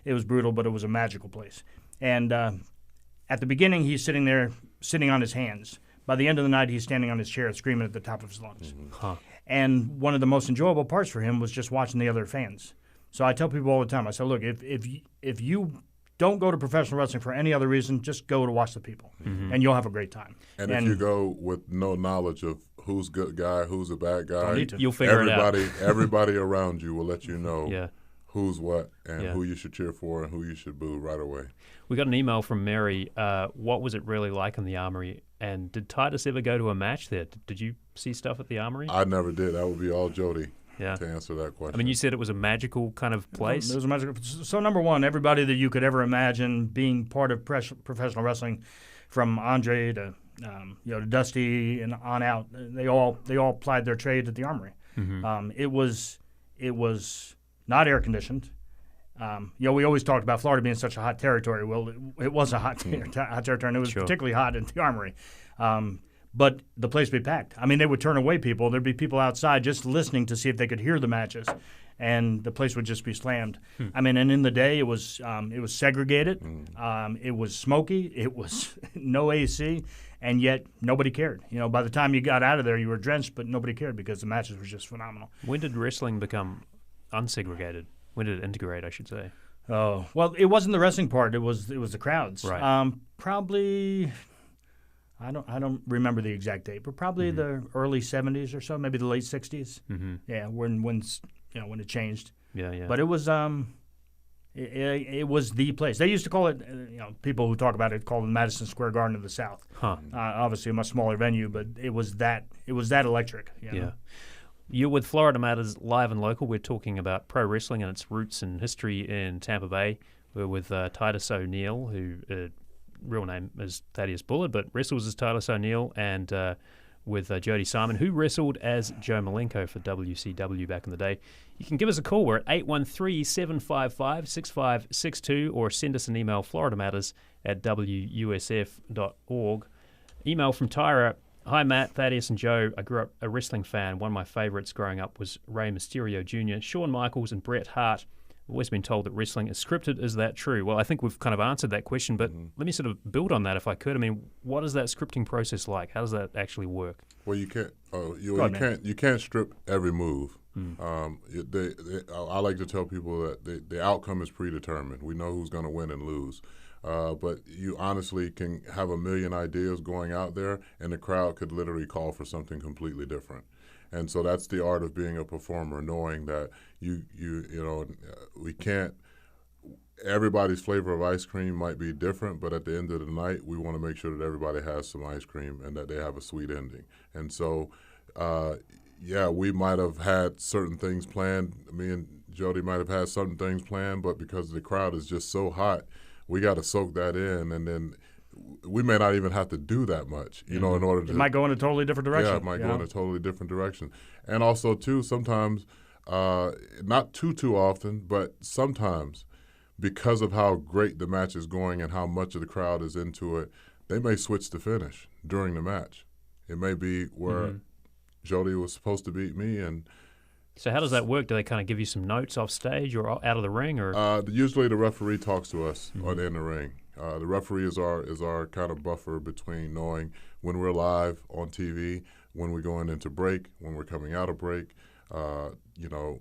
It was brutal, but it was a magical place. And at the beginning, he's sitting there, sitting on his hands. By the end of the night, he's standing on his chair, screaming at the top of his lungs. Huh. And one of the most enjoyable parts for him was just watching the other fans. So I tell people all the time, I say, look, if you don't go to professional wrestling for any other reason, just go to watch the people, and you'll have a great time. And if you go with no knowledge of who's good guy, who's a bad guy, you'll figure it out. Everybody around you will let you know Yeah. who's what and who you should cheer for and who you should boo right away. We got an email from Mary. What was it really like in the Armory? And did Titus ever go to a match there? Did you see stuff at the Armory? I never did. That would be all Jody to answer that question. I mean, you said it was a magical kind of place. It was a magical. So number one, everybody that you could ever imagine being part of professional wrestling, from Andre to to Dusty and on out, they all plied their trade at the Armory. It was not air conditioned. We always talked about Florida being such a hot territory. Well, it was a hot territory, and it was particularly hot at the Armory. But the place would be packed. I mean, they would turn away people. There'd be people outside just listening to see if they could hear the matches, and the place would just be slammed. I mean, and in the day, it was segregated. It was smoky. It was no AC, and yet nobody cared. By the time you got out of there, you were drenched, but nobody cared because the matches were just phenomenal. When did wrestling become unsegregated? When did it integrate, I should say? Oh, well, it wasn't the wrestling part. It was the crowds. Right. Probably, I don't remember the exact date, but probably the early 70s or so, maybe the late 60s. Yeah, when it changed. Yeah. But it was it was the place. They used to call it. People who talk about it call it Madison Square Garden of the South. Huh. Obviously a much smaller venue, but it was that electric. Yeah. You're with Florida Matters Live and Local. We're talking about pro wrestling and its roots and history in Tampa Bay. We're with Titus O'Neill, who real name is Thaddeus Bullard, but wrestles as Titus O'Neill, and with Jody Simon, who wrestled as Joe Malenko for WCW back in the day. You can give us a call. We're at 813-755-6562, or send us an email, FloridaMatters@WUSF.org. Email from Tyra. Hi, Matt, Thaddeus, and Joe. I grew up a wrestling fan. One of my favorites growing up was Rey Mysterio Jr., Shawn Michaels, and Bret Hart. I've always been told that wrestling is scripted. Is that true? Well, I think we've kind of answered that question, but let me sort of build on that if I could. I mean, what is that scripting process like? How does that actually work? Well, you can't. You can't strip every move. I like to tell people that the outcome is predetermined. We know who's going to win and lose. But you honestly can have a million ideas going out there, and the crowd could literally call for something completely different. And so that's the art of being a performer, knowing that we can't. Everybody's flavor of ice cream might be different, but at the end of the night, we want to make sure that everybody has some ice cream and that they have a sweet ending. And so yeah, we might have had certain things planned. Me and Jody might have had certain things planned, but because the crowd is just so hot, we got to soak that in, and then we may not even have to do that much, you know, in order to. It might go in a totally different direction. Yeah, it might go in a totally different direction. And also, too, sometimes, not too often, but sometimes, because of how great the match is going and how much of the crowd is into it, they may switch the finish during the match. It may be where Jody was supposed to beat me, and so how does that work? Do they kind of give you some notes off stage or out of the ring, or usually the referee talks to us in the ring. The referee is our kind of buffer between knowing when we're live on TV, when we're going into break, when we're coming out of break. You know,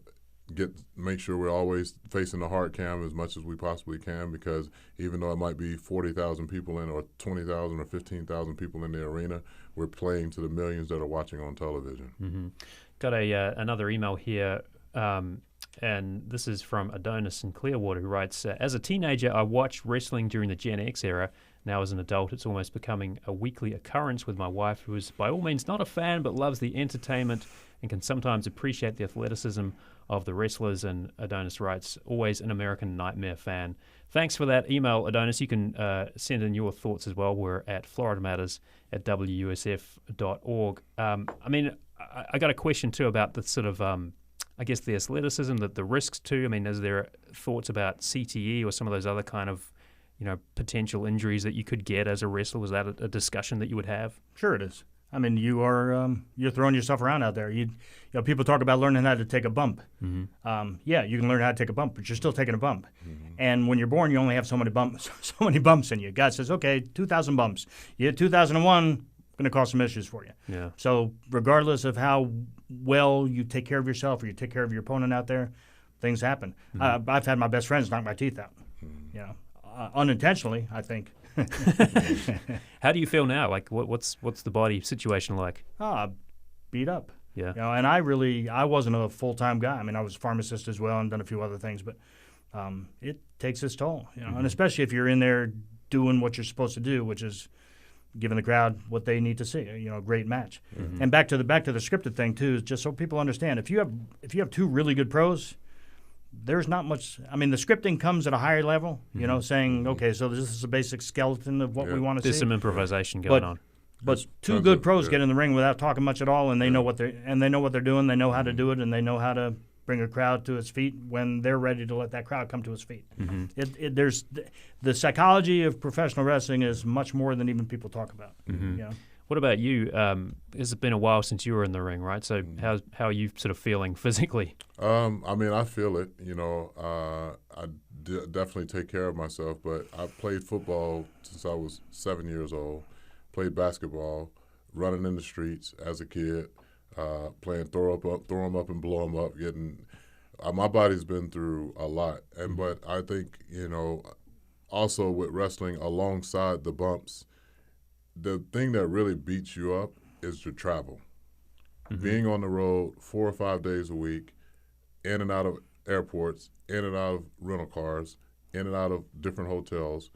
make sure we're always facing the hard cam as much as we possibly can, because even though it might be 40,000 people in, or 20,000 or 15,000 people in the arena, we're playing to the millions that are watching on television. Got another email here, and this is from Adonis in Clearwater, who writes, as a teenager, I watched wrestling during the Gen X era. Now as an adult, it's almost becoming a weekly occurrence with my wife, who is by all means not a fan, but loves the entertainment and can sometimes appreciate the athleticism of the wrestlers. And Adonis writes, always an American Nightmare fan. Thanks for that email, Adonis. You can send in your thoughts as well. We're at FloridaMatters at WUSF.org. I mean, I got a question too about the sort of, I guess, the athleticism, the risks too. I mean, is there thoughts about CTE or some of those other kind of, you know, potential injuries that you could get as a wrestler? Was that a discussion that you would have? Sure it is. I mean, you're throwing yourself around out there. You know, people talk about learning how to take a bump. Yeah, you can learn how to take a bump, but you're still taking a bump. And when you're born, you only have so many bumps in you. God says, okay, 2,000 bumps. You hit 2001, going to cause some issues for you. Yeah. So regardless of how well you take care of yourself or you take care of your opponent out there, things happen. I've had my best friends knock my teeth out. You know, unintentionally, I think. How do you feel now? Like, what's the body situation like? Beat up. Yeah. You know, and I wasn't a full-time guy. I mean, I was a pharmacist as well and done a few other things, but it takes its toll. You know, and especially if you're in there doing what you're supposed to do, which is giving the crowd what they need to see. You know, a great match. And back to the scripted thing too, is just so people understand. If you have two really good pros, there's not much. I mean, the scripting comes at a higher level. You know, saying, okay, so this is a basic skeleton of what we want to see. There's some improvisation going on. But two good pros get in the ring without talking much at all, and they know what they're doing. They know how to do it, and they know how to bring a crowd to its feet when they're ready to let that crowd come to its feet. There's the psychology of professional wrestling is much more than even people talk about. You know? What about you? It's been a while since you were in the ring, right? So how are you sort of feeling physically? I mean, I feel it. You know, I definitely take care of myself, but I played football since I was 7 years old, played basketball, running in the streets as a kid, playing throw 'em up and blow 'em up, getting my body's been through a lot. But I think, you know, also with wrestling alongside the bumps, the thing that really beats you up is your travel. Being on the road 4 or 5 days a week, in and out of airports, in and out of rental cars, in and out of different hotels,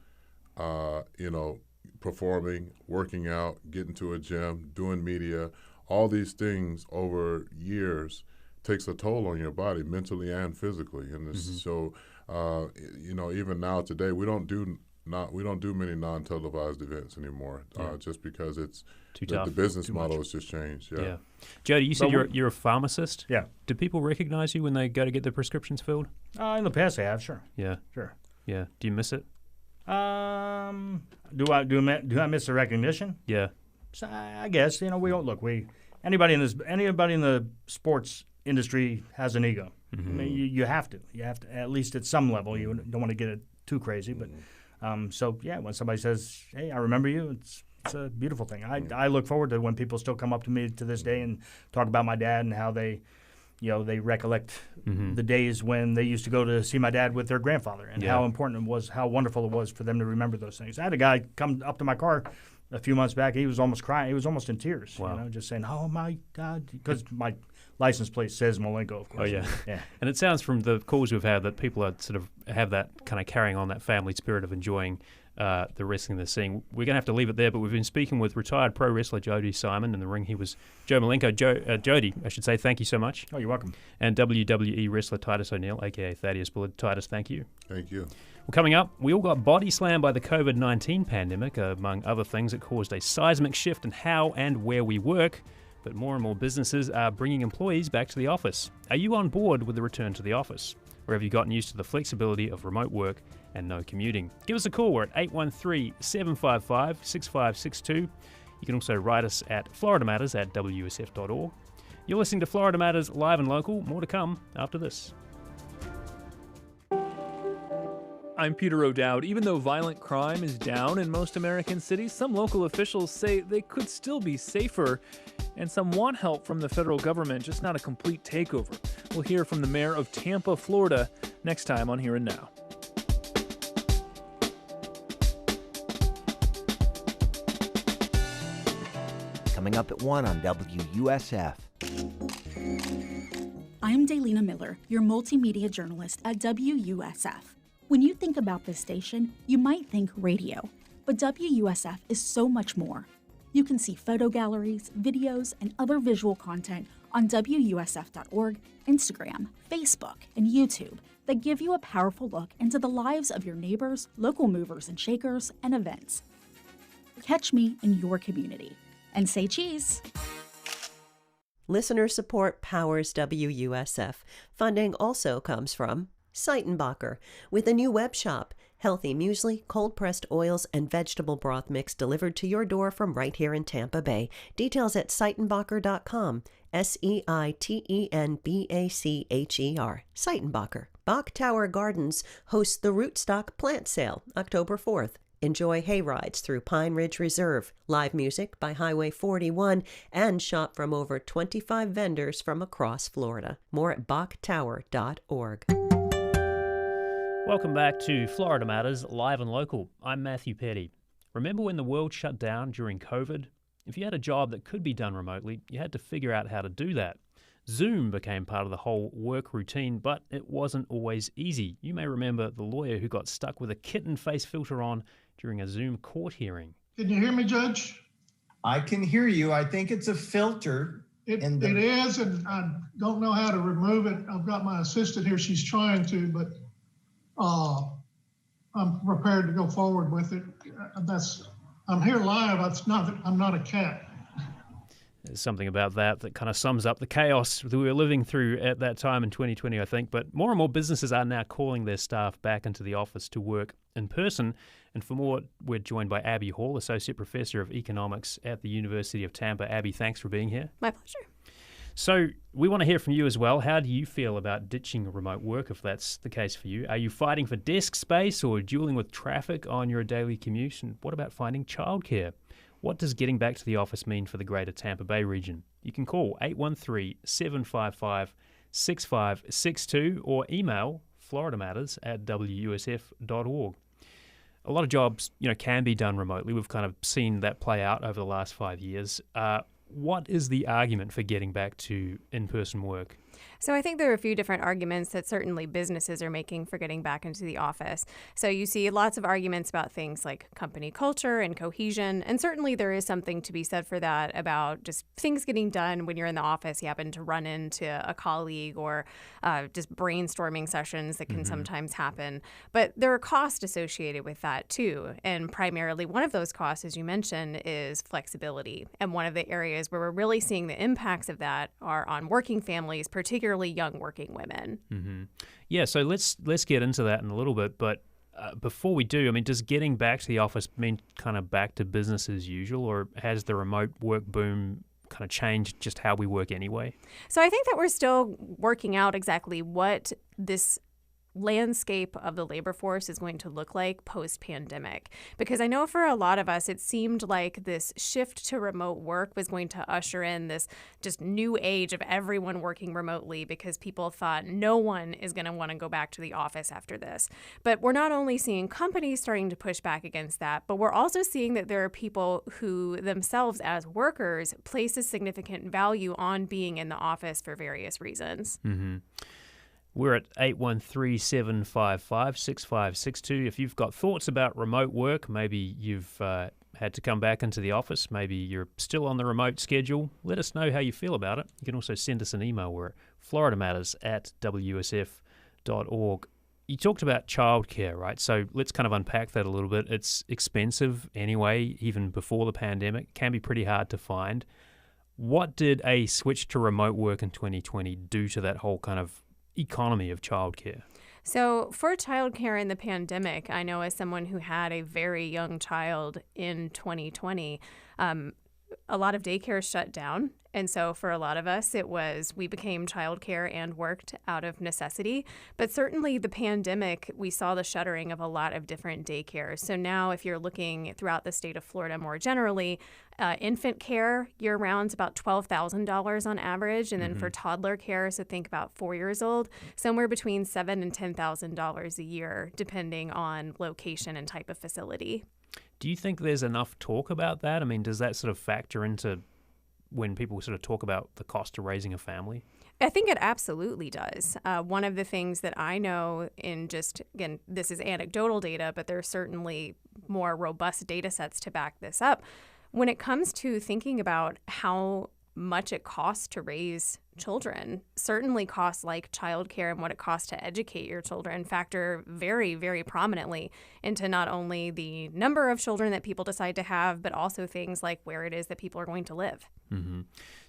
you know, performing, working out, getting to a gym, doing media, all these things over years takes a toll on your body, mentally and physically. And so, you know, even now today, we don't do many non-televised events anymore, just because it's too tough. The business model has just changed. Yeah. Jody, you said you're a pharmacist. Yeah. Do people recognize you when they go to get their prescriptions filled? In the past, I have, sure. Yeah. Sure. Yeah. Do you miss it? Do I miss the recognition? Yeah. So I guess, you know, we don't look. Anybody in the sports industry has an ego. I mean, you have to. You have to, at least at some level. You don't want to get it too crazy, but. So yeah, when somebody says, "Hey, I remember you," it's a beautiful thing. I look forward to when people still come up to me to this day and talk about my dad and how they recollect the days when they used to go to see my dad with their grandfather and how important it was, how wonderful it was for them to remember those things. I had a guy come up to my car a few months back. He was almost crying. He was almost in tears. Wow. You know, just saying, "Oh my God," because my license plate says Malenko, of course. Oh, yeah. Yeah. And it sounds from the calls we've had that people are sort of have that kind of carrying on that family spirit of enjoying the wrestling they're seeing. We're going to have to leave it there, but we've been speaking with retired pro wrestler Jody Simon. In the ring, he was Joe Malenko. Jody, I should say, thank you so much. Oh, you're welcome. And WWE wrestler Titus O'Neill, a.k.a. Thaddeus Bullard. Titus, thank you. Thank you. Well, coming up, we all got body slammed by the COVID-19 pandemic. Among other things, it caused a seismic shift in how and where we work. But more and more businesses are bringing employees back to the office. Are you on board with the return to the office? Or have you gotten used to the flexibility of remote work and no commuting? Give us a call. We're at 813-755-6562. You can also write us at FloridaMatters@WUSF.org. You're listening to Florida Matters live and local. More to come after this. I'm Peter O'Dowd. Even though violent crime is down in most American cities, some local officials say they could still be safer, and some want help from the federal government, just not a complete takeover. We'll hear from the mayor of Tampa, Florida, next time on Here and Now. Coming up at 1 on WUSF. I'm Daylina Miller, your multimedia journalist at WUSF. When you think about this station, you might think radio, but WUSF is so much more. You can see photo galleries, videos, and other visual content on WUSF.org, Instagram, Facebook, and YouTube that give you a powerful look into the lives of your neighbors, local movers and shakers, and events. Catch me in your community. And say cheese! Listener support powers WUSF. Funding also comes from Seitenbacher, with a new web shop. Healthy muesli, cold-pressed oils, and vegetable broth mix delivered to your door from right here in Tampa Bay. Details at Seitenbacher.com. Seitenbacher. Seitenbacher. Bach Tower Gardens hosts the Rootstock Plant Sale, October 4th. Enjoy hay rides through Pine Ridge Reserve, live music by Highway 41, and shop from over 25 vendors from across Florida. More at bachtower.org. Welcome back to Florida Matters, live and local. I'm Matthew Petty. Remember when the world shut down during COVID? If you had a job that could be done remotely, you had to figure out how to do that. Zoom became part of the whole work routine, but it wasn't always easy. You may remember the lawyer who got stuck with a kitten face filter on during a Zoom court hearing. Can you hear me, Judge? I can hear you. I think it's a filter. It is, and I don't know how to remove it. I've got my assistant here. She's trying to, but I'm prepared to go forward with it. I'm here live. I'm not a cat. There's something about that kind of sums up the chaos that we were living through at that time in 2020, I think. But more and more businesses are now calling their staff back into the office to work in person. And for more, we're joined by Abby Hall, Associate Professor of Economics at the University of Tampa. Abby, thanks for being here. My pleasure. So we want to hear from you as well. How do you feel about ditching remote work, if that's the case for you? Are you fighting for desk space or dueling with traffic on your daily commute? And what about finding childcare? What does getting back to the office mean for the greater Tampa Bay region? You can call 813-755-6562 or email FloridaMatters@WUSF.org. A lot of jobs, can be done remotely. We've kind of seen that play out over the last 5 years. What is the argument for getting back to in-person work? So I think there are a few different arguments that certainly businesses are making for getting back into the office. So you see lots of arguments about things like company culture and cohesion. And certainly there is something to be said for that about just things getting done when you're in the office. You happen to run into a colleague or just brainstorming sessions that can sometimes happen. But there are costs associated with that too. And primarily one of those costs, as you mentioned, is flexibility. And one of the areas where we're really seeing the impacts of that are on working families, particularly young working women. Mm-hmm. Yeah, so let's get into that in a little bit. But before we do, does getting back to the office mean kind of back to business as usual, or has the remote work boom kind of changed just how we work anyway? So I think that we're still working out exactly what this landscape of the labor force is going to look like post-pandemic. Because I know for a lot of us, it seemed like this shift to remote work was going to usher in this just new age of everyone working remotely because people thought no one is going to want to go back to the office after this. But we're not only seeing companies starting to push back against that, but we're also seeing that there are people who themselves as workers place a significant value on being in the office for various reasons. Mm-hmm. We're at 813-755-6562. If you've got thoughts about remote work, maybe you've had to come back into the office, maybe you're still on the remote schedule, let us know how you feel about it. You can also send us an email. We're at FloridaMatters@WUSF.org. You talked about childcare, right? So let's kind of unpack that a little bit. It's expensive anyway, even before the pandemic. It can be pretty hard to find. What did a switch to remote work in 2020 do to that whole kind of economy of childcare? So for childcare in the pandemic, I know as someone who had a very young child in 2020, a lot of daycare shut down. And so for a lot of us, we became childcare and worked out of necessity. But certainly the pandemic, we saw the shuttering of a lot of different daycares. So now if you're looking throughout the state of Florida more generally, infant care year-round is about $12,000 on average. And then for toddler care, so think about 4 years old, somewhere between $7,000 and $10,000 a year, depending on location and type of facility. Do you think there's enough talk about that? I mean, does that sort of factor into when people sort of talk about the cost of raising a family? I think it absolutely does. One of the things that I know again, this is anecdotal data, but there's certainly more robust data sets to back this up. When it comes to thinking about how much it costs to raise children, certainly costs like childcare and what it costs to educate your children factor very, very prominently into not only the number of children that people decide to have, but also things like where it is that people are going to live. Mm-hmm.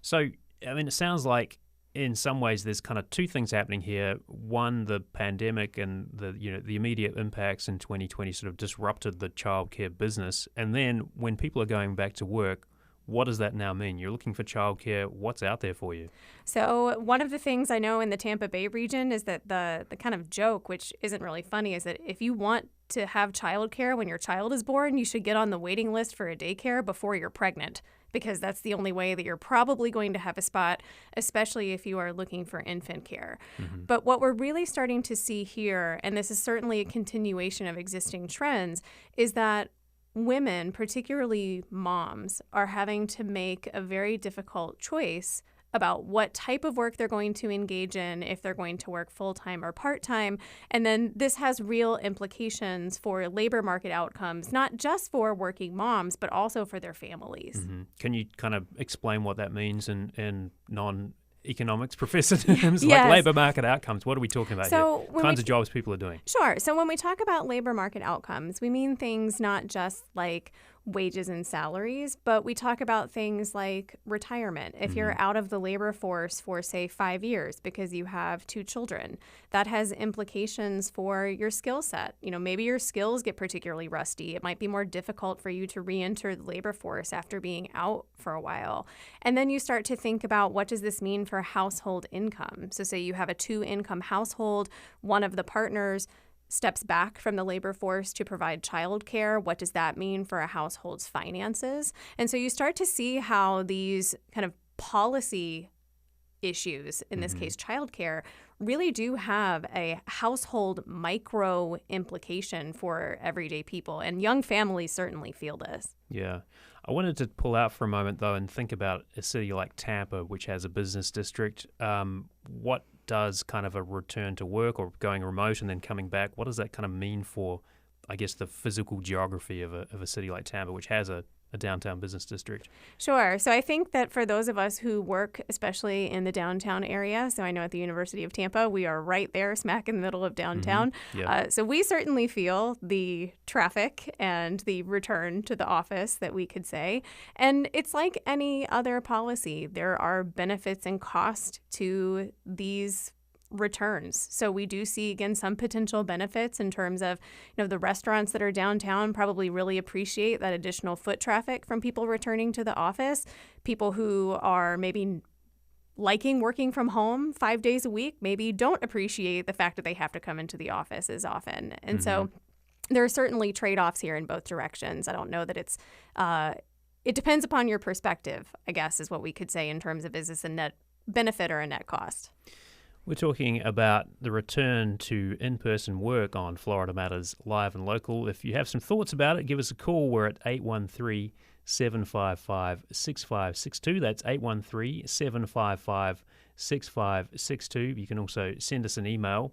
So, I mean, it sounds like in some ways there's kind of two things happening here. One, the pandemic and the immediate impacts in 2020 sort of disrupted the childcare business. And then when people are going back to work, what does that now mean? You're looking for childcare. What's out there for you? So one of the things I know in the Tampa Bay region is that the kind of joke, which isn't really funny, is that if you want to have childcare when your child is born, you should get on the waiting list for a daycare before you're pregnant, because that's the only way that you're probably going to have a spot, especially if you are looking for infant care. Mm-hmm. But what we're really starting to see here, and this is certainly a continuation of existing trends, is that women, particularly moms, are having to make a very difficult choice about what type of work they're going to engage in, if they're going to work full-time or part-time. And then this has real implications for labor market outcomes, not just for working moms, but also for their families. Mm-hmm. Can you kind of explain what that means in non-economics professor terms? Yes. Like labor market outcomes? What are we talking about here? Kinds of jobs people are doing. Sure. So when we talk about labor market outcomes, we mean things not just like wages and salaries, but we talk about things like retirement. If you're out of the labor force for, say, 5 years because you have 2 children, that has implications for your skill set. You know, maybe your skills get particularly rusty. It might be more difficult for you to re-enter the labor force after being out for a while. And then you start to think about, what does this mean for household income? So say you have a 2-income household, one of the partners steps back from the labor force to provide childcare. What does that mean for a household's finances? And so you start to see how these kind of policy issues, in this case childcare, really do have a household micro implication for everyday people. And young families certainly feel this. Yeah. I wanted to pull out for a moment, though, and think about a city like Tampa, which has a business district. What does kind of a return to work or going remote and then coming back, what does that kind of mean for, I guess, the physical geography of a city like Tampa, which has a downtown business district? Sure. So I think that for those of us who work, especially in the downtown area, so I know at the University of Tampa, we are right there smack in the middle of downtown. So we certainly feel the traffic and the return to the office, that we could say. And it's like any other policy. There are benefits and cost to these returns. So we do see, again, some potential benefits in terms of, the restaurants that are downtown probably really appreciate that additional foot traffic from people returning to the office. People who are maybe liking working from home 5 days a week maybe don't appreciate the fact that they have to come into the office as often. And so there are certainly trade-offs here in both directions. I don't know that it's it depends upon your perspective, I guess, is what we could say in terms of, is this a net benefit or a net cost? We're talking about the return to in-person work on Florida Matters Live and Local. If you have some thoughts about it, give us a call. We're at 813-755-6562. That's 813-755-6562. 6562. You can also send us an email,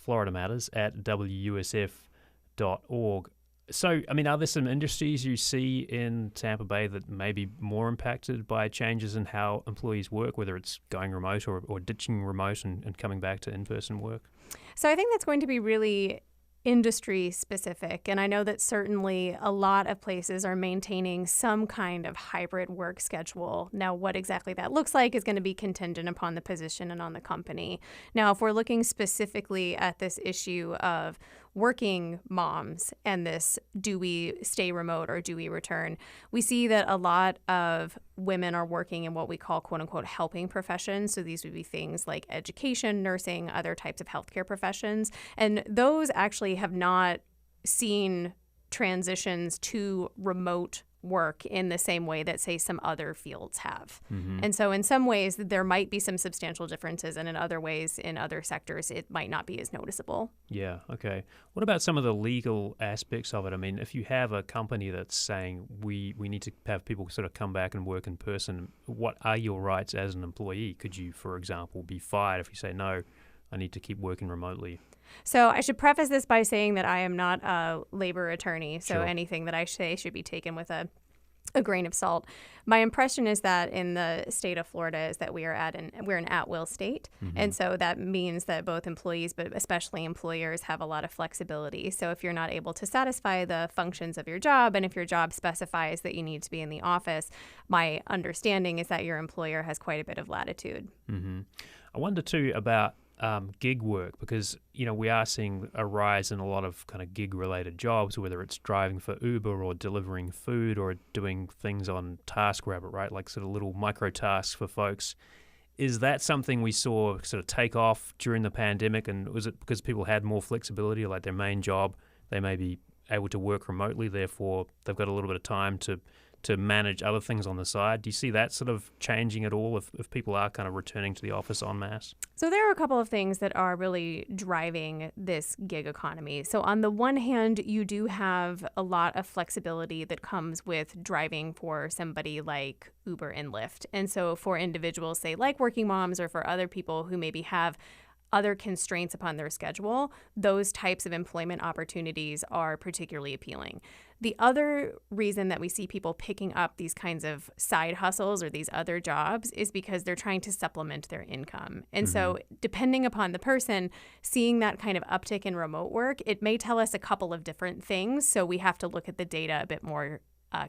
FloridaMatters@WUSF.org. So, I mean, are there some industries you see in Tampa Bay that may be more impacted by changes in how employees work, whether it's going remote or ditching remote and coming back to in-person work? So I think that's going to be really industry specific. And I know that certainly a lot of places are maintaining some kind of hybrid work schedule. Now, what exactly that looks like is going to be contingent upon the position and on the company. Now, if we're looking specifically at this issue of working moms and this, do we stay remote or do we return? We see that a lot of women are working in what we call quote unquote helping professions. So these would be things like education, nursing, other types of healthcare professions. And those actually have not seen transitions to remote work in the same way that, say, some other fields have. And so in some ways, there might be some substantial differences, and in other ways, in other sectors, it might not be as noticeable. Yeah, okay. What about some of the legal aspects of it? I mean, if you have a company that's saying we need to have people sort of come back and work in person, what are your rights as an employee? Could you, for example, be fired if you say, no, I need to keep working remotely? So I should preface this by saying that I am not a labor attorney, so Sure. anything that I say should be taken with a grain of salt. My impression is that in the state of Florida is that we're an at-will state, and so that means that both employees, but especially employers, have a lot of flexibility. So if you're not able to satisfy the functions of your job, and if your job specifies that you need to be in the office, my understanding is that your employer has quite a bit of latitude. I wonder too about gig work, because we are seeing a rise in a lot of kind of gig related jobs, whether it's driving for Uber or delivering food or doing things on TaskRabbit, right? Like sort of little micro tasks for folks. Is that something we saw sort of take off during the pandemic, and was it because people had more flexibility, like their main job, they may be able to work remotely, therefore they've got a little bit of time to manage other things on the side? Do you see that sort of changing at all if people are kind of returning to the office en masse? So there are a couple of things that are really driving this gig economy. So on the one hand, you do have a lot of flexibility that comes with driving for somebody like Uber and Lyft. And so for individuals, say, like working moms, or for other people who maybe have other constraints upon their schedule, those types of employment opportunities are particularly appealing. The other reason that we see people picking up these kinds of side hustles or these other jobs is because they're trying to supplement their income. And so depending upon the person, seeing that kind of uptick in remote work, it may tell us a couple of different things. So we have to look at the data a bit more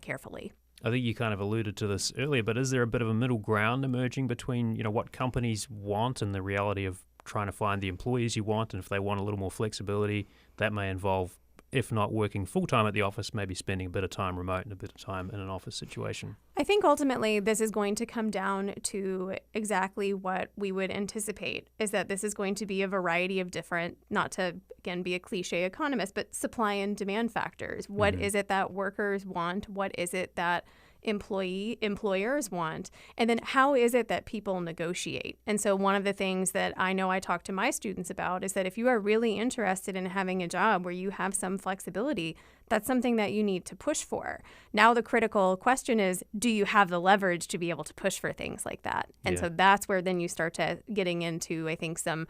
carefully. I think you kind of alluded to this earlier, but is there a bit of a middle ground emerging between, what companies want and the reality of trying to find the employees you want? And if they want a little more flexibility, that may involve, if not working full-time at the office, maybe spending a bit of time remote and a bit of time in an office situation. I think ultimately this is going to come down to exactly what we would anticipate, is that this is going to be a variety of different, not to, again, be a cliche economist, but supply and demand factors. What is it that workers want? What is it that employers want? And then how is it that people negotiate? And so one of the things that I know I talk to my students about is that if you are really interested in having a job where you have some flexibility, that's something that you need to push for. Now the critical question is, do you have the leverage to be able to push for things like that? And so that's where then you start to getting into, I think, some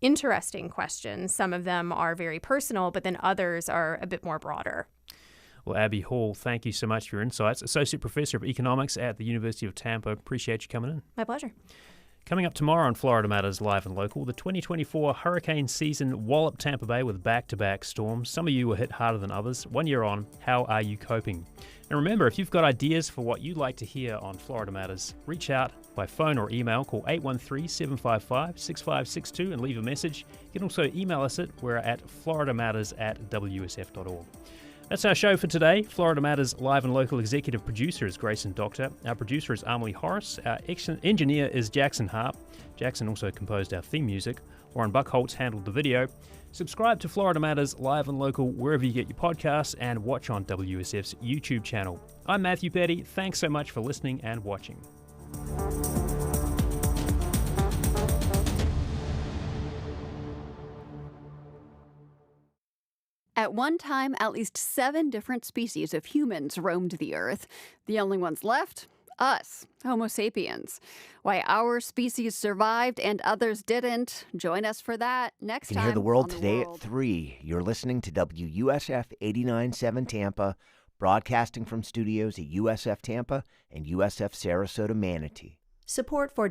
interesting questions. Some of them are very personal, but then others are a bit more broader. Well, Abby Hall, thank you so much for your insights. Associate Professor of Economics at the University of Tampa. Appreciate you coming in. My pleasure. Coming up tomorrow on Florida Matters Live and Local, the 2024 hurricane season walloped Tampa Bay with back-to-back storms. Some of you were hit harder than others. 1 year on, how are you coping? And remember, if you've got ideas for what you'd like to hear on Florida Matters, reach out by phone or email. Call 813-755-6562 and leave a message. You can also email us we're at FloridaMatters@WUSF.org. That's our show for today. Florida Matters Live and Local executive producer is Grayson Doctor. Our producer is Amelie Horace. Our engineer is Jackson Harp. Jackson also composed our theme music. Warren Buckholtz handled the video. Subscribe to Florida Matters Live and Local wherever you get your podcasts, and watch on WUSF's YouTube channel. I'm Matthew Petty. Thanks so much for listening and watching. At one time, at least 7 different species of humans roamed the Earth. The only ones left? us, Homo sapiens. Why our species survived and others didn't. Join us for that next time. You can hear the world on today at 3. You're listening to WUSF 89.7 Tampa, broadcasting from studios at USF Tampa and USF Sarasota Manatee. Support for